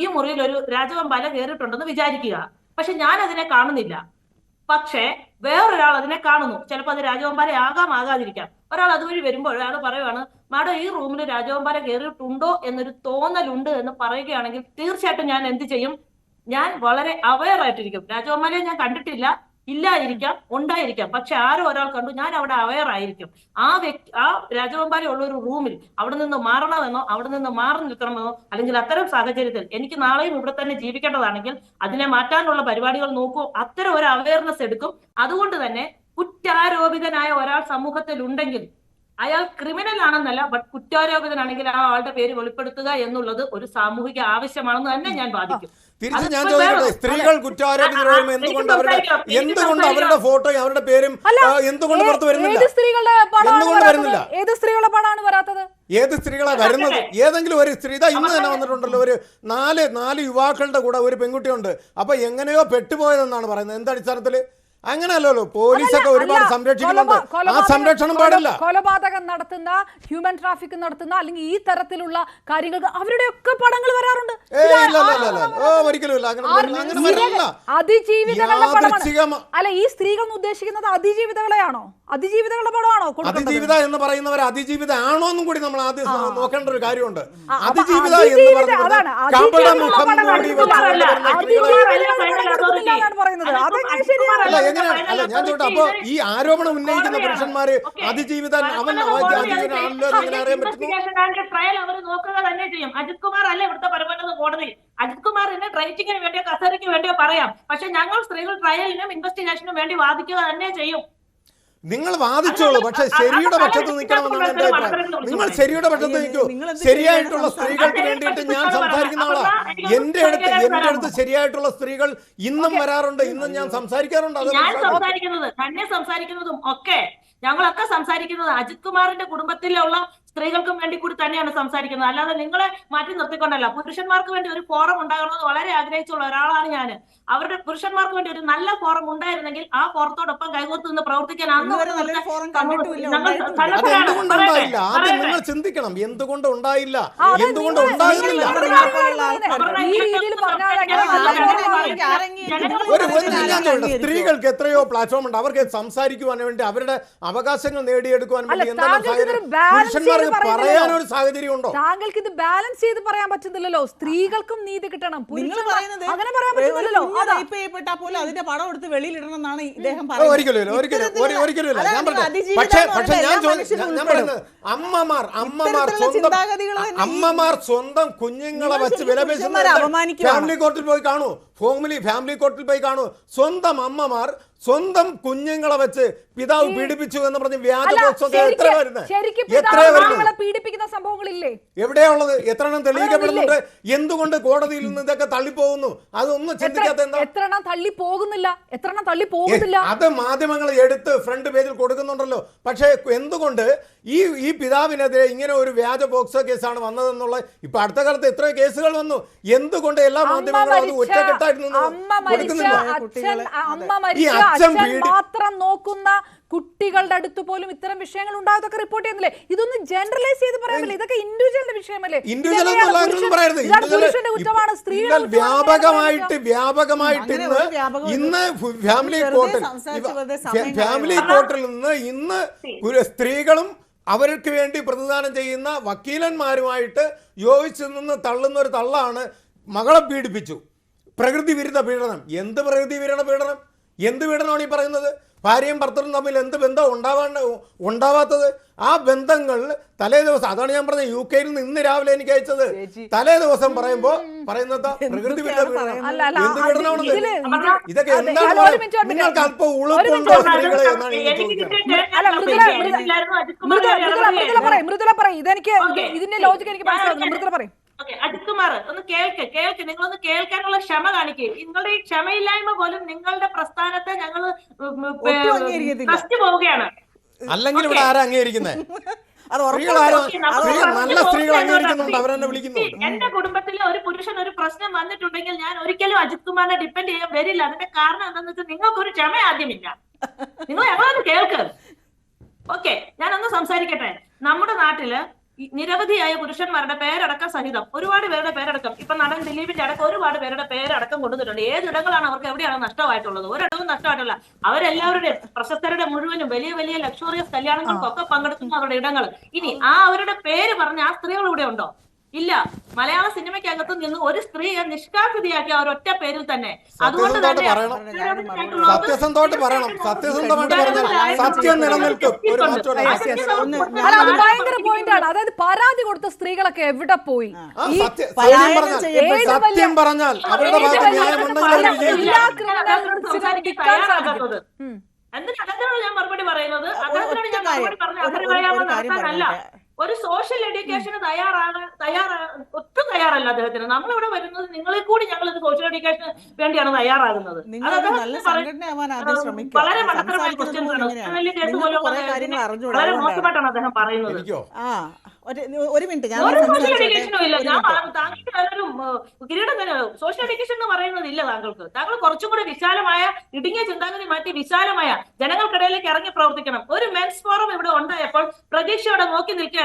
ഈ മുറിയിൽ ഒരു രാജവെമ്പാല കയറിയിട്ടുണ്ടെന്ന് വിചാരിക്കുക. പക്ഷെ ഞാൻ അതിനെ കാണുന്നില്ല. പക്ഷേ വേറൊരാൾ അതിനെ കാണുന്നു. ചിലപ്പോൾ അത് രാജവെമ്പാല ആകാതിരിക്കാം. ഒരാൾ അതുവഴി വരുമ്പോൾ ഒരാൾ പറയുവാണ്, മാഡം ഈ റൂമിൽ രാജവെമ്പാല കയറിയിട്ടുണ്ടോ എന്നൊരു തോന്നലുണ്ട് എന്ന് പറയുകയാണെങ്കിൽ തീർച്ചയായിട്ടും ഞാൻ എന്ത് ചെയ്യും? ഞാൻ വളരെ അവെയർ ആയിട്ടിരിക്കും. രാജവെമ്പാലയെ ഞാൻ കണ്ടിട്ടില്ല, ഇല്ലായിരിക്കാം, ഉണ്ടായിരിക്കാം. പക്ഷെ ആരോ ഒരാൾ കണ്ടു, ഞാൻ അവിടെ അവെയർ ആയിരിക്കും. ആ രാജവെമ്പാല ഉള്ള ഒരു റൂമിൽ അവിടെ നിന്ന് മാറണമെന്നോ അവിടെ നിന്ന് മാറി നിൽക്കണമെന്നോ, അല്ലെങ്കിൽ അത്തരം സാഹചര്യത്തിൽ എനിക്ക് നാളെയും ഇവിടെ തന്നെ ജീവിക്കേണ്ടതാണെങ്കിൽ അതിനെ മാറ്റാനുള്ള പരിപാടികൾ നോക്കൂ. അത്തരം ഒരു അവയർനെസ് എടുക്കും. അതുകൊണ്ട് തന്നെ കുറ്റാരോപിതനായ ഒരാൾ സമൂഹത്തിൽ ഉണ്ടെങ്കിൽ അയാൾ ക്രിമിനൽ ആണെന്നല്ല, ബട്ട് കുറ്റാരോപിതനാണെങ്കിൽ ആ ആളുടെ പേര് വെളിപ്പെടുത്തുക എന്നുള്ളത് ഒരു സാമൂഹിക ആവശ്യമാണെന്ന് തന്നെ ഞാൻ വാദിക്കും. തിരിച്ച് ഞാൻ ചോദിക്കട്ടെ, സ്ത്രീകൾ കുറ്റാരോപിതരാകും എന്തുകൊണ്ട് അവരുടെ ഫോട്ടോയും അവരുടെ പേരും എന്തുകൊണ്ട് പുറത്ത് വരുന്നില്ല? എന്തുകൊണ്ട് വരുന്നില്ല? ഏത് സ്ത്രീകളുടെ പടമാണ് വരാത്തത്? ഏത് സ്ത്രീകളാ വരുന്നത്? ഏതെങ്കിലും ഒരു സ്ത്രീ ഇന്ന് തന്നെ വന്നിട്ടുണ്ടല്ലോ, ഒരു നാല് യുവാക്കളുടെ കൂടെ ഒരു പെൺകുട്ടിയുണ്ട്. അപ്പൊ എങ്ങനെയോ പെട്ടുപോയതെന്നാണ് പറയുന്നത്. എന്തടിസ്ഥാനത്തില്? അങ്ങനെയല്ലോ, പോലീസൊക്കെ ഒരുപാട് സംരക്ഷിക്കുന്നുണ്ട്. ആ സംരക്ഷണം പാടില്ല. കൊലപാതകം നടത്തുന്ന, ഹ്യൂമൻ ട്രാഫിക് നടത്തുന്ന, അല്ലെങ്കിൽ ഈ തരത്തിലുള്ള കാര്യങ്ങൾക്ക് അവരുടെയൊക്കെ പടങ്ങൾ വരാറുണ്ട്. അതിജീവിതകളുടെ പടമാണ്. അല്ല, ഈ സ്ത്രീകൾ ഉദ്ദേശിക്കുന്നത് അതിജീവിതകളെയാണോ? അതിജീവിതകളുടെ പടമാണോ? അതിജീവിത എന്ന് പറയുന്നവർ അതിജീവിത ആണോ എന്നും കൂടി നമ്മൾ ആദ്യം നോക്കേണ്ട ഒരു കാര്യമുണ്ട്. അതിജീവിത എന്ന് പറയുന്നത് അല്ല, ഞാൻ ചോദിച്ചു. അപ്പൊ ഈ ആരോപണം ഉന്നയിക്കുന്ന പുരുഷന്മാര് അതിജീവിതൻ അവനാണല്ലോ എങ്ങനെ അറിയാൻ പറ്റുന്നു? ട്രയൽ അവർ നോക്കുക തന്നെ ചെയ്യും. അജിത് കുമാർ അല്ല ഇവിടുത്തെ പരമോന്നത കോടതി. അജിത് കുമാറിന് റൈറ്റിങ്ങിന് വേണ്ടിയോ കസേരയ്ക്ക് വേണ്ടിയോ പറയാം. പക്ഷെ ഞങ്ങൾ സ്ത്രീകൾ ട്രയലിനും ഇൻവെസ്റ്റിഗേഷനും വേണ്ടി വാദിക്കുക തന്നെ ചെയ്യും. നിങ്ങൾ വാദിച്ചോളൂ, പക്ഷെ ശരിയുടെ പക്ഷത്ത് നിൽക്കണമെന്നാണ് എന്റെ അഭിപ്രായം. നിങ്ങൾ ശരിയുടെ പക്ഷത്ത് നിൽക്കൂ. ശരിയായിട്ടുള്ള സ്ത്രീകൾക്ക് വേണ്ടിയിട്ട് ഞാൻ സംസാരിക്കുന്ന ആളാ. എന്റെ അടുത്ത് ശരിയായിട്ടുള്ള സ്ത്രീകൾ ഇന്നും വരാറുണ്ട്, ഇന്നും ഞാൻ സംസാരിക്കാറുണ്ട്. തന്നെ സംസാരിക്കുന്നതും ഒക്കെ ഞങ്ങളൊക്കെ സംസാരിക്കുന്നത് അജിത് കുമാറിന്റെ കുടുംബത്തിലുള്ള സ്ത്രീകൾക്കും വേണ്ടി കൂടി തന്നെയാണ് സംസാരിക്കുന്നത്. അല്ലാതെ നിങ്ങളെ മാറ്റി നിർത്തിക്കൊണ്ടല്ല. പുരുഷന്മാർക്ക് വേണ്ടി ഒരു ഫോറം ഉണ്ടാകണമെന്ന് വളരെ ആഗ്രഹിച്ചുള്ള ഒരാളാണ് ഞാൻ. അവരുടെ പുരുഷന്മാർക്ക് വേണ്ടി ഒരു നല്ല ഫോറം ഉണ്ടായിരുന്നെങ്കിൽ ആ ഫോറത്തോടൊപ്പം കൈകോർത്ത് നിന്ന് പ്രവർത്തിക്കാൻ എന്തുകൊണ്ടുണ്ടായില്ല? ആദ്യം നിങ്ങൾ ചിന്തിക്കണം, എന്തുകൊണ്ട് ഉണ്ടായില്ല, എന്തുകൊണ്ട് ഉണ്ടാകുന്നില്ല. സ്ത്രീകൾക്ക് എത്രയോ പ്ലാറ്റ്ഫോം ഉണ്ട്. അവർക്ക് സംസാരിക്കുവാൻ വേണ്ടി, അവരുടെ അവകാശങ്ങൾ നേടിയെടുക്കുവാൻ വേണ്ടി എന്തെല്ലാം പുരുഷന്മാർക്ക് പറയാനൊരു സാഹചര്യം ഉണ്ടോ? താങ്കൾക്ക് ഇത് ബാലൻസ് ചെയ്ത് പറയാൻ പറ്റുന്നില്ലല്ലോ. സ്ത്രീകൾക്കും നീതി കിട്ടണം, അങ്ങനെ പറയാൻ പറ്റുന്നില്ലല്ലോ. പോലും അതിന്റെ പടം എടുത്ത് വെളിയിലിടണമെന്നാണ് ഇദ്ദേഹം ഒരിക്കലും ഞാൻ പറഞ്ഞു. പക്ഷേ ഞാൻ പറയുന്നത് അമ്മമാർ സ്വന്തം കുഞ്ഞുങ്ങളെ വെച്ച് വിലപേശുന്നത് ഫാമിലി കോർട്ടിൽ പോയി കാണൂ. ഫാമിലി കോർട്ടിൽ പോയി കാണൂ. സ്വന്തം അമ്മമാർ സ്വന്തം കുഞ്ഞുങ്ങളെ വെച്ച് പിതാവ് പീഡിപ്പിച്ചു എന്ന് പറഞ്ഞ് വ്യാജ പോസ്റ്റൊക്കെ എത്ര വരുന്നത്? പീഡിപ്പിക്കുന്ന സംഭവങ്ങളില്ലേ? എവിടെയാ ഉള്ളത്? എത്ര എണ്ണം തെളിയിക്കപ്പെടുന്നുണ്ട്? എന്തുകൊണ്ട് കോടതിയിൽ നിന്ന് ഇതൊക്കെ തള്ളിപ്പോകുന്നു? അതൊന്നും ചിന്തിക്കാത്ത എന്താ? എത്ര എണ്ണം തള്ളി പോകുന്നില്ല? അത് മാധ്യമങ്ങൾ എടുത്ത് ഫ്രണ്ട് പേജിൽ കൊടുക്കുന്നുണ്ടല്ലോ. പക്ഷേ എന്തുകൊണ്ട് ഈ പിതാവിനെതിരെ ഇങ്ങനെ ഒരു വ്യാജ പോക്സോ കേസാണ് വന്നതെന്നുള്ള ഇപ്പൊ അടുത്ത കാലത്ത് എത്ര കേസുകൾ വന്നു? എന്തുകൊണ്ട് എല്ലാ മാധ്യമങ്ങളും അത് ഒറ്റക്കെട്ടായിട്ട് കൊടുക്കുന്നില്ല? മാത്രം നോക്കുന്ന കുട്ടികളുടെ അടുത്ത് പോലും ഇത്തരം വിഷയങ്ങൾ ഉണ്ടായതൊക്കെ റിപ്പോർട്ട് ചെയ്യുന്നില്ലേ? ഇതൊന്നും ജനറലൈസ് ചെയ്ത് പറയാമല്ലേ? ഇതൊക്കെ ഇൻഡിവിജ്വലിന്റെ വിഷയമല്ലേ? വ്യാപകമായിട്ട് ഇന്ന് ഫാമിലി കോർട്ടിൽ നിന്ന് ഇന്ന് സ്ത്രീകളും അവർക്ക് വേണ്ടി പ്രതിദാനം ചെയ്യുന്ന വക്കീലന്മാരുമായിട്ട് യോജിച്ച് നിന്ന് തള്ളുന്ന ഒരു തള്ളാണ് മകളെ പീഡിപ്പിച്ചു. പ്രകൃതി വിരുദ്ധ പീഡനം. എന്ത് പ്രകൃതി വിരുദ്ധ പീഡനം? എന്ത് പീഡനമാണ് ഈ പറയുന്നത്? ഭാര്യയും ഭർത്തരും തമ്മിൽ എന്ത് ബന്ധം ഉണ്ടാവാത്തത്? ആ ബന്ധങ്ങൾ തലേ ദിവസം, അതാണ് ഞാൻ പറഞ്ഞത്, UK നിന്ന് ഇന്ന് രാവിലെ എനിക്ക് അയച്ചത്. തലേ ദിവസം പറയുന്നത് പ്രകൃതി വിരുദ്ധ പീഡനം. എന്ത് പീഡനമാണത്? ഇതൊക്കെ എന്താണ്? നിങ്ങൾക്ക് അല്പം ഉളുപ്പുണ്ടോ സ്ത്രീകളെ എന്നാണ് എനിക്ക് ചോദിക്കുന്നത്. മൃദുല പറയും, ഇതെനിക്ക് ഇതിന്റെ ലോജിക്ക് എനിക്ക് മനസ്സിലാവുന്നു. മൃദുല പറയും. അജിത്കുമാർ ഒന്ന് കേൾക്ക് നിങ്ങളൊന്ന് കേൾക്കാനുള്ള ക്ഷമ കാണിക്കുക. നിങ്ങളുടെ ഈ ക്ഷമയില്ലായ്മ പോലും നിങ്ങളുടെ പ്രസ്ഥാനത്തെ ഞങ്ങൾ നശിച്ചു പോവുകയാണ്. അല്ലെങ്കിൽ ഇവിടെ ആരാ അംഗീകരിക്കുന്നത്? നല്ല സ്ത്രീകൾ അംഗീകരിക്കുന്നുണ്ട്, അവരെന്നെ വിളിക്കുന്നുണ്ട്. എന്റെ കുടുംബത്തിലെ ഒരു പുരുഷൻ ഒരു പ്രശ്നം വന്നിട്ടുണ്ടെങ്കിൽ ഞാൻ ഒരിക്കലും അജിത് കുമാറിനെ ഡിപ്പെൻഡ് ചെയ്യാൻ വരില്ല. അതിന്റെ കാരണം എന്താണെന്ന് വെച്ചാൽ നിങ്ങൾക്കൊരു ക്ഷമ ആദ്യമില്ല. നിങ്ങൾ ഞങ്ങളൊന്ന് കേൾക്ക്. ഓക്കെ, ഞാനൊന്ന് സംസാരിക്കട്ടെ. നമ്മുടെ നാട്ടില് നിരവധിയായ പുരുഷന്മാരുടെ പേരടക്കം സഹിതം ഒരുപാട് പേരുടെ പേരടക്കം, ഇപ്പൊ നടൻ ദിലീപിന്റെ അടക്കം ഒരുപാട് പേരുടെ പേരടക്കം കൊണ്ടുവന്നിട്ടുണ്ട്. ഏതിടങ്ങളാണ് അവർക്ക് എവിടെയാണ് നഷ്ടമായിട്ടുള്ളത്? ഒരിടവും നഷ്ടമായിട്ടില്ല. അവരെല്ലാവരുടെയും പ്രശസ്തരുടെ മുഴുവനും വലിയ വലിയ ലക്ഷറിയസ് കല്യാണങ്ങൾക്കൊക്കെ പങ്കെടുക്കുന്ന അവരുടെ ഇടങ്ങൾ. ഇനി അവരുടെ പേര് പറഞ്ഞ ആ സ്ത്രീകൾ ഇവിടെ ഉണ്ടോ? ഇല്ല. മലയാള സിനിമയ്ക്കകത്ത് നിന്ന് ഒരു സ്ത്രീയെ നിഷ്കാസിതയാക്കിയ ഒരൊറ്റ പേരിൽ തന്നെ. അതുകൊണ്ട് തന്നെ സത്യസന്ധമായിട്ട് പറയണം. സത്യസന്ധമായിട്ട് പറഞ്ഞാൽ സത്യം നിലനിൽക്കും. അത് ഭയങ്കര പോയിന്റാണ്. അതായത് പരാതി കൊടുത്ത സ്ത്രീകളൊക്കെ എവിടെ പോയി? സത്യം പറഞ്ഞാൽ അവരുടെ ഭാഗത്ത് ന്യായമുണ്ടെങ്കിൽ അദ്ദേഹത്തിനോട് ഞാൻ മറുപടി പറയുന്നത്, അദ്ദേഹത്തിനോട് ഞാൻ മറുപടി പറഞ്ഞ അഭിപ്രായം നടത്താനല്ല. ഒരു സോഷ്യൽ എഡ്യൂക്കേഷന് ഒട്ടും തയ്യാറല്ല അദ്ദേഹത്തിന്. നമ്മളിവിടെ വരുന്നത് നിങ്ങളെ കൂടി ഞങ്ങൾ സോഷ്യൽ എഡ്യൂക്കേഷന് വേണ്ടിയാണ് തയ്യാറാകുന്നത്. വളരെ മണ്ടത്തരമായ ക്വസ്റ്റ്യൻസ് ആണ്. വലിയ കേസ് പോലും വളരെ മോശമായിട്ടാണ് അദ്ദേഹം പറയുന്നത്. ഒരു മിനിറ്റ്, സോഷ്യൽ എഡ്യൂക്കേഷനും ഇല്ല. താങ്കൾക്ക് നല്ലൊരു കിരീടം തന്നെ. സോഷ്യൽ എഡ്യൂക്കേഷൻ എന്ന് പറയുന്നത് ഇല്ല താങ്കൾക്ക്. താങ്കൾ കുറച്ചും കൂടെ വിശാലമായ, ഇടുങ്ങിയ ചിന്താഗതി മാറ്റി വിശാലമായ ജനങ്ങൾക്കിടയിലേക്ക് ഇറങ്ങി പ്രവർത്തിക്കണം. ഒരു മെൻസ് ഫോറം ഇവിടെ ഉണ്ടായപ്പോൾ പ്രതീക്ഷയോടെ നോക്കി നിൽക്കുകയായിരുന്നു.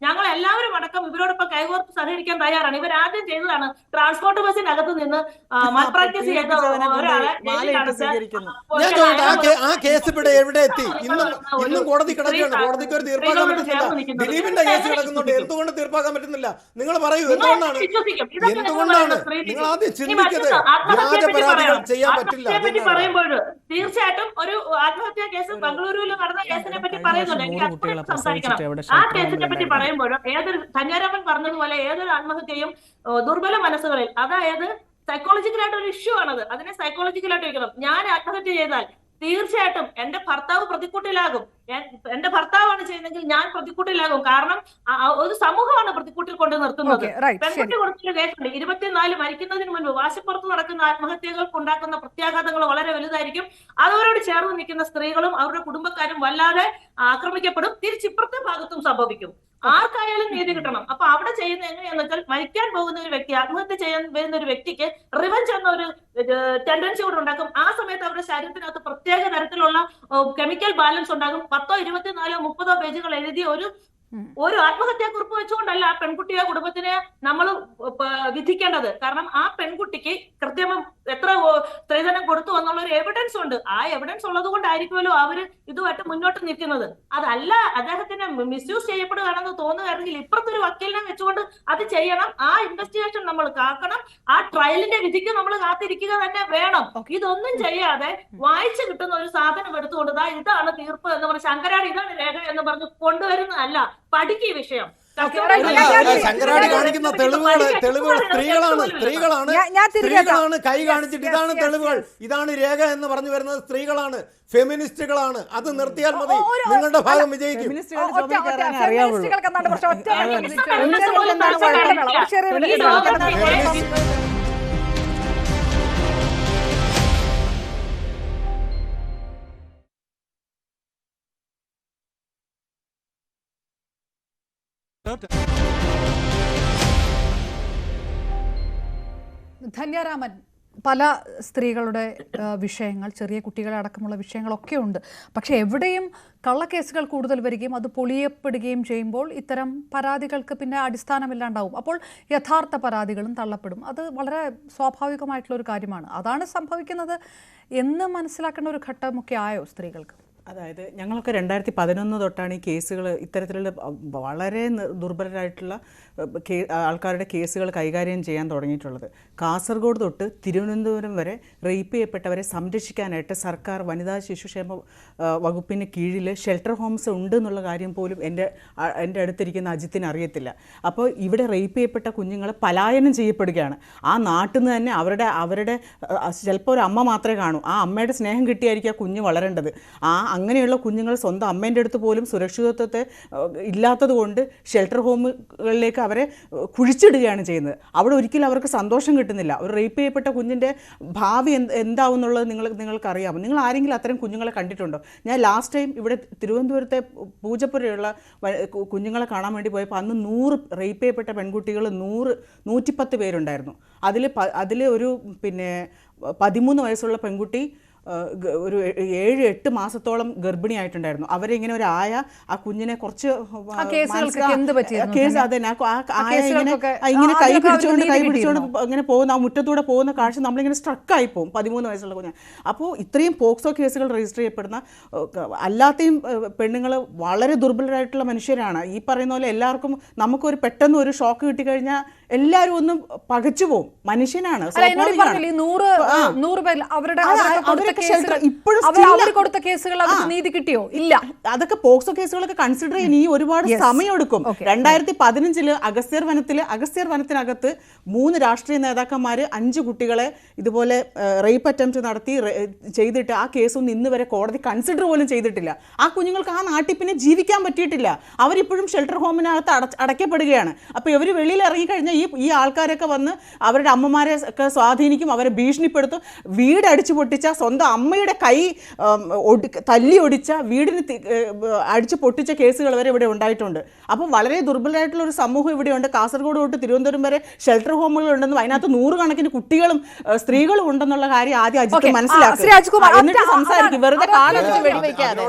ഞങ്ങൾ എല്ലാവരും അടക്കം ഇവരോടൊപ്പം കൈകോർത്ത് സഹകരിക്കാൻ തയ്യാറാണ്. ഇവരാദ്യം ചെയ്തതാണ് ട്രാൻസ്പോർട്ട് ബസ്സിനകത്ത് നിന്ന് മാൽപ്രാക്ടീസ് ചെയ്ത ഒരാളെ ആ കേസ് ഇവിടെ എവിടെ എത്തി? ഇന്നും കോടതി കിടക്കുകയാണ്. കോടതിക്ക് ഒരു തീർപ്പാക്കാൻ പറ്റുന്നില്ല. ദിലീപിന്റെ കേസ് കിടക്കുന്നുണ്ട്. എന്തുകൊണ്ട് തീർപ്പാക്കാൻ പറ്റുന്നില്ല? നിങ്ങൾ പറയൂ, എന്തുകൊണ്ടാണ്? നിങ്ങൾ ആദ്യം ചിന്തിക്കരുത്. വ്യാജ പരാതികൾ ചെയ്യാൻ പറ്റില്ല. പറയുമ്പോൾ തീർച്ചയായിട്ടും ഒരു ആത്മഹത്യാ കേസ് ബംഗളൂരുവിൽ നടന്ന കേസിനെ പറ്റി പറയുന്നുണ്ട്. എനിക്ക് സംസാരിക്കണം. ആ കേസിനെ പറ്റി പറയുമ്പോഴും ഏതൊരു ധന്യാരാമൻ പറഞ്ഞതുപോലെ ഏതൊരു ആത്മഹത്യയും ദുർബല മനസ്സുകളിൽ, അതായത് സൈക്കോളജിക്കലായിട്ട് ഒരു ഇഷ്യൂ ആണത്. അതിനെ സൈക്കോളജിക്കലായിട്ട് വെക്കണം. ഞാൻ ആത്മഹത്യ ചെയ്താൽ തീർച്ചയായിട്ടും എന്റെ ഭർത്താവ് പ്രതിക്കൂട്ടിലാകും. എന്റെ ഭർത്താവാണ് ചെയ്യുന്നതെങ്കിൽ ഞാൻ പ്രതിക്കൂട്ടിലാകും. കാരണം ഒരു സമൂഹമാണ് പ്രതിക്കൂട്ടിൽ കൊണ്ട് നിർത്തുന്നത്. പെൺകുട്ടി കൊടുത്തൊരു കേസുണ്ട്. 24 മരിക്കുന്നതിന് മുൻപ് വാശിപ്പുറത്ത് നടക്കുന്ന ആത്മഹത്യകൾക്ക് ഉണ്ടാക്കുന്ന പ്രത്യാഘാതങ്ങൾ വളരെ വലുതായിരിക്കും. അതവരോട് ചേർന്ന് നിൽക്കുന്ന സ്ത്രീകളും അവരുടെ കുടുംബക്കാരും വല്ലാതെ ആക്രമിക്കപ്പെടും. തിരിച്ചിപ്പുറത്തെ ഭാഗത്തും സംഭവിക്കും. ആർക്കായാലും നീതി കിട്ടണം. അപ്പൊ അവിടെ ചെയ്യുന്ന എങ്ങനെയാന്ന് വെച്ചാൽ, മരിക്കാൻ പോകുന്ന ഒരു വ്യക്തി, ആത്മഹത്യ ചെയ്യാൻ വരുന്ന ഒരു വ്യക്തിക്ക് റിവഞ്ച് എന്ന ഒരു ടെൻഡൻസി കൂടെ ഉണ്ടാക്കും. ആ സമയത്ത് അവരുടെ ശരീരത്തിനകത്ത് പ്രത്യേക തരത്തിലുള്ള കെമിക്കൽ ബാലൻസ് ഉണ്ടാകും. 10, 24, 30 പേജുകൾ എഴുതിയ ഒരു ആത്മഹത്യാക്കുറിപ്പ് വെച്ചുകൊണ്ടല്ല ആ പെൺകുട്ടിയെ, കുടുംബത്തിനെ നമ്മൾ വിധിക്കേണ്ടത്. കാരണം ആ പെൺകുട്ടിക്ക് കൃത്യം എത്ര സ്ത്രീധനം കൊടുത്തു എന്നുള്ള ഒരു എവിഡൻസ് ഉണ്ട്. ആ എവിഡൻസ് ഉള്ളത് കൊണ്ടായിരിക്കുമല്ലോ അവര് ഇതുമായിട്ട് മുന്നോട്ട് നിൽക്കുന്നത്. അതല്ല അദ്ദേഹത്തിന് മിസ്യൂസ് ചെയ്യപ്പെടുകയാണെന്ന് തോന്നുകയാണെങ്കിൽ ഇപ്പുറത്തൊരു വക്കീലിനെ വെച്ചുകൊണ്ട് അത് ചെയ്യണം. ആ ഇൻവെസ്റ്റിഗേഷൻ നമ്മൾ കാക്കണം. ആ ട്രയലിന്റെ വിധിക്ക് നമ്മൾ കാത്തിരിക്കുക തന്നെ വേണം. ഇതൊന്നും ചെയ്യാതെ വായിച്ചു കിട്ടുന്ന ഒരു സാധനം എടുത്തുകൊണ്ട് ഇതാണ് തീർപ്പ് എന്ന് പറഞ്ഞ് ശങ്കരാടി ഇതാണ് രേഖ എന്ന് പറഞ്ഞ് കൊണ്ടുവരുന്നതല്ല. പഠിക്കുക വിഷയം. ശങ്കരാടി കാണിക്കുന്ന തെളിവുകൾ സ്ത്രീകളാണ്. കൈ കാണിച്ചിട്ട് ഇതാണ് തെളിവുകൾ, ഇതാണ് രേഖ എന്ന് പറഞ്ഞു വരുന്നത് സ്ത്രീകളാണ്, ഫെമിനിസ്റ്റുകളാണ്. അത് നിർത്തിയാൽ മതി, നിങ്ങളുടെ ഭാഗം വിജയിക്കും. ധന്യാരാമൻ, പല സ്ത്രീകളുടെ വിഷയങ്ങൾ, ചെറിയ കുട്ടികളെ അടക്കമുള്ള വിഷയങ്ങളൊക്കെ ഉണ്ട്. പക്ഷേ എവിടെയും കള്ളക്കേസുകൾ കൂടുതൽ വരികയും അത് പൊളിയപ്പെടുകയും ചെയ്യുമ്പോൾ ഇത്തരം പരാതികൾക്ക് പിന്നെ അടിസ്ഥാനമില്ലാണ്ടാവും. അപ്പോൾ യഥാർത്ഥ പരാതികളും തള്ളപ്പെടും. അത് വളരെ സ്വാഭാവികമായിട്ടുള്ളൊരു കാര്യമാണ്. അതാണ് സംഭവിക്കുന്നത് എന്ന് മനസ്സിലാക്കേണ്ട ഒരു ഘട്ടമൊക്കെ ആയോ സ്ത്രീകൾക്ക്? അതായത് ഞങ്ങളൊക്കെ 2011 തൊട്ടാണ് ഈ കേസുകൾ, ഇത്തരത്തിലുള്ള വളരെ ദുർബലരായിട്ടുള്ള ആൾക്കാരുടെ കേസുകൾ കൈകാര്യം ചെയ്യാൻ തുടങ്ങിയിട്ടുള്ളത്. കാസർഗോഡ് തൊട്ട് തിരുവനന്തപുരം വരെ റേപ്പ് ചെയ്യപ്പെട്ടവരെ സംരക്ഷിക്കാനായിട്ട് സർക്കാർ വനിതാ ശിശുക്ഷേമ വകുപ്പിന് കീഴിൽ ഷെൽട്ടർ ഹോംസ് ഉണ്ട് എന്നുള്ള കാര്യം പോലും എൻ്റെ അടുത്തിരിക്കുന്ന അജിത്തിന് അറിയത്തില്ല. അപ്പോൾ ഇവിടെ റേപ്പ് ചെയ്യപ്പെട്ട കുഞ്ഞുങ്ങൾ പലായനം ചെയ്യപ്പെടുകയാണ്. ആ നാട്ടിൽ നിന്ന് തന്നെ അവരുടെ ചിലപ്പോൾ ഒരു അമ്മ മാത്രമേ കാണൂ. ആ അമ്മയുടെ സ്നേഹം കിട്ടിയായിരിക്കും ആ കുഞ്ഞ് വളരേണ്ടത്. ആ അങ്ങനെയുള്ള കുഞ്ഞുങ്ങൾ സ്വന്തം അമ്മേൻ്റെ അടുത്ത് പോലും സുരക്ഷിതത്വത്തെ ഇല്ലാത്തത് കൊണ്ട് ഷെൽട്ടർ ഹോമുകളിലേക്ക് അവരെ കുഴിച്ചിടുകയാണ് ചെയ്യുന്നത്. അവിടെ ഒരിക്കലും അവർക്ക് സന്തോഷം കിട്ടുന്നില്ല. ഒരു റേപ്പ് ചെയ്യപ്പെട്ട കുഞ്ഞിൻ്റെ ഭാവി എന്താവും എന്നുള്ളത് നിങ്ങൾക്കറിയാമോ? നിങ്ങൾ ആരെങ്കിലും അത്തരം കുഞ്ഞുങ്ങളെ കണ്ടിട്ടുണ്ടോ? ഞാൻ ലാസ്റ്റ് ടൈം ഇവിടെ തിരുവനന്തപുരത്തെ പൂജപ്പുരയുള്ള കുഞ്ഞുങ്ങളെ കാണാൻ വേണ്ടി പോയപ്പോൾ അന്ന് 100 റേപ്പ് ചെയ്യപ്പെട്ട പെൺകുട്ടികൾ 110 പേരുണ്ടായിരുന്നു. അതിൽ ഒരു 13 വയസ്സുള്ള പെൺകുട്ടി ഒരു 7-8 മാസത്തോളം ഗർഭിണിയായിട്ടുണ്ടായിരുന്നു. അവരിങ്ങനെ ഒരു ആയ ആ കുഞ്ഞിനെ കുറച്ച് കേസ് അതന്നെ ഇങ്ങനെ കൈ പിടിച്ചുകൊണ്ട് ഇങ്ങനെ പോകുന്ന ആ മുറ്റത്തൂടെ പോകുന്ന കാഴ്ച നമ്മളിങ്ങനെ സ്ട്രക്കായി പോകും. 13 വയസ്സുള്ള കുഞ്ഞ്. അപ്പോൾ ഇത്രയും പോക്സോ കേസുകൾ രജിസ്റ്റർ ചെയ്യപ്പെടുന്ന അല്ലാത്തയും പെണ്ണുങ്ങൾ വളരെ ദുർബലരായിട്ടുള്ള മനുഷ്യരാണ്. ഈ പറയുന്ന പോലെ എല്ലാവർക്കും നമുക്കൊരു പെട്ടെന്ന് ഒരു ഷോക്ക് കിട്ടിക്കഴിഞ്ഞാൽ എല്ലാവരും ഒന്നും പകച്ചു പോകും. മനുഷ്യനാണ്. കൊടുത്ത കേസുകൾ നീതി കിട്ടിയോ? ഇല്ല. അതൊക്കെ പോക്സോ കേസുകളൊക്കെ കൺസിഡർ ചെയ്യാൻ ഈ ഒരുപാട് സമയമെടുക്കും. 2015 അഗസ്ത്യർ വനത്തിനകത്ത് 3 രാഷ്ട്രീയ നേതാക്കന്മാർ 5 കുട്ടികളെ ഇതുപോലെ റേപ്പ് അറ്റംപ്റ്റ് നടത്തി ചെയ്തിട്ട് ആ കേസൊന്നും ഇന്ന് വരെ കോടതി കൺസിഡർ പോലും ചെയ്തിട്ടില്ല. ആ കുഞ്ഞുങ്ങൾക്ക് ആ നാട്ടിൽ പിന്നെ ജീവിക്കാൻ പറ്റിയിട്ടില്ല. അവരിപ്പോഴും ഷെൽട്ടർ ഹോമിനകത്ത് അടയ്ക്കപ്പെടുകയാണ്. അപ്പോൾ ഇവർ വെളിയിൽ ഇറങ്ങിക്കഴിഞ്ഞാൽ ഈ ആൾക്കാരൊക്കെ വന്ന് അവരുടെ അമ്മമാരെ ഒക്കെ സ്വാധീനിക്കും, അവരെ ഭീഷണിപ്പെടുത്തും. വീട് അടിച്ചു പൊട്ടിച്ച, സ്വന്തം അമ്മയുടെ കൈ തല്ലി ഒടിച്ച, വീടിന് അടിച്ചു പൊട്ടിച്ച കേസുകൾ വരെ ഇവിടെ ഉണ്ടായിട്ടുണ്ട്. അപ്പോൾ വളരെ ദുർബലരായിട്ടുള്ള ഒരു സമൂഹം ഇവിടെയുണ്ട്. കാസർഗോഡ് തൊട്ട് തിരുവനന്തപുരം വരെ ഷെൽട്ടർ ഹോമുകൾ ഉണ്ടെന്നും അതിനകത്ത് 100 കണക്കിന് കുട്ടികളും സ്ത്രീകളും ഉണ്ടെന്നുള്ള കാര്യം ആദ്യം അജിത്ത് മനസ്സിലാക്കും. എന്നിട്ട് സംസാരിക്കും. വെറുതെ കാലടിച്ച് വെടിവെക്കാതെ.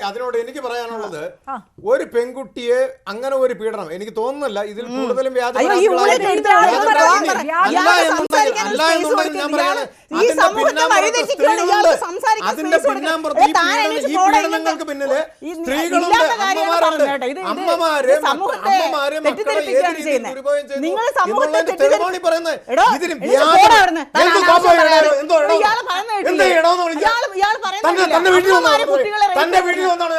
അതിനോട് എനിക്ക് പറയാനുള്ളത്, ഒരു പെൺകുട്ടിയെ അങ്ങനെ ഒരു പീഡനം എനിക്ക് തോന്നുന്നില്ല. ഇതിൽ കൂടുതലും അതിന്റെ പീഡനങ്ങൾക്ക് പിന്നില് സ്ത്രീകളുണ്ട്, അമ്മമാരുണ്ട്. അമ്മമാര് തെളിവാണി പറയുന്നത്. ഇതിന് തന്റെ വീട്ടിൽ വന്നാണ്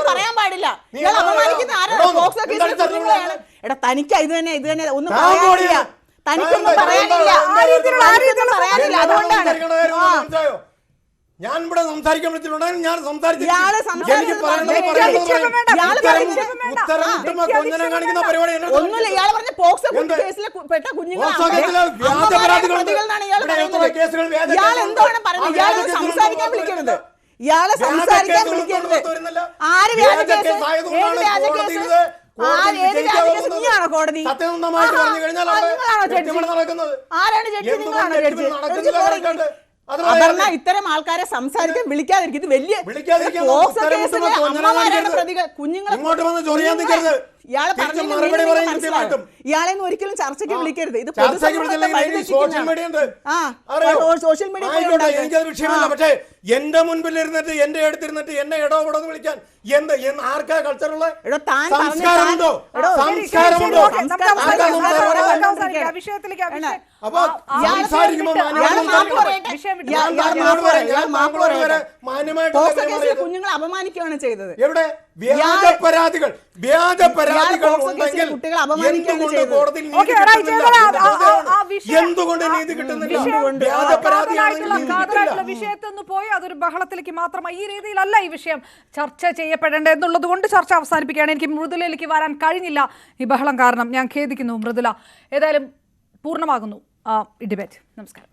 പറയാൻ പാടില്ല. എടാ തനിക്ക് ഇത് തന്നെ ഒന്നും പറയാനില്ല. തനിക്കൊന്നും പറയാനില്ല. അതുകൊണ്ടാണ് ഞാൻ ഇവിടെ സംസാരിക്കാൻ വിളിച്ചിട്ടുണ്ടായിരുന്നു. ഞാൻ ഒന്നുമില്ല. ഇയാൾ പറഞ്ഞ പോക്സോ കേസിൽ പെട്ട കുഞ്ഞുങ്ങളാണ്. ഇയാൾ എന്താണ് പറഞ്ഞത്? ഇയാളെ സംസാരിക്കാൻ വിളിക്കരുത്. ഇയാളെ സംസാരിക്കാൻ വിളിക്കരുത്. ആര് വ്യാജ കേസ്? ഏത് വ്യാജ കേസ്? കോടതി ആരാണ് ജഡ്ജി? നിങ്ങളാണോ ജഡ്ജി? അപർണ ഇത്തരം ആൾക്കാരെ സംസാരിക്കാൻ വിളിക്കാതിരിക്കും. ഇത് വലിയ പ്രതികൾ കുഞ്ഞുങ്ങളെ ഇയാളെ ഒരിക്കലും ചർച്ചയ്ക്ക് വിളിക്കരുത്. ഇത് സോഷ്യൽ മീഡിയ എനിക്കത് വിഷയമല്ല. പക്ഷേ എന്റെ മുൻപിൽ ഇരുന്നിട്ട് എന്റെ അടുത്തിരുന്നിട്ട് എന്നെ ഇടപെടുന്ന് വിളിക്കാൻ ആർക്കാ കൾച്ചറുള്ള സംസ്കാരമുണ്ടോ? അപ്പൊ കുഞ്ഞുങ്ങളെ അപമാനിക്കുകയാണ് ചെയ്തത്. എവിടെ വ്യാജ പരാതികൾ എന്തുകൊണ്ട് നീതി കിട്ടുന്നില്ല? വിഷയത്തൊന്ന് പോയി അതൊരു ബഹളത്തിലേക്ക് മാത്രമായി ഈ രീതിയിലല്ല ഈ വിഷയം ചർച്ച ചെയ്യപ്പെടേണ്ടത് എന്നുള്ളത് കൊണ്ട് ചർച്ച അവസാനിപ്പിക്കുകയാണ്. എനിക്ക് മൃദുലയിലേക്ക് വരാൻ കഴിഞ്ഞില്ല ഈ ബഹളം കാരണം. ഞാൻ ഖേദിക്കുന്നു മൃദുല. ഏതായാലും പൂർണ്ണമാകുന്നു ഈ ഡിബേറ്റ്. നമസ്കാരം.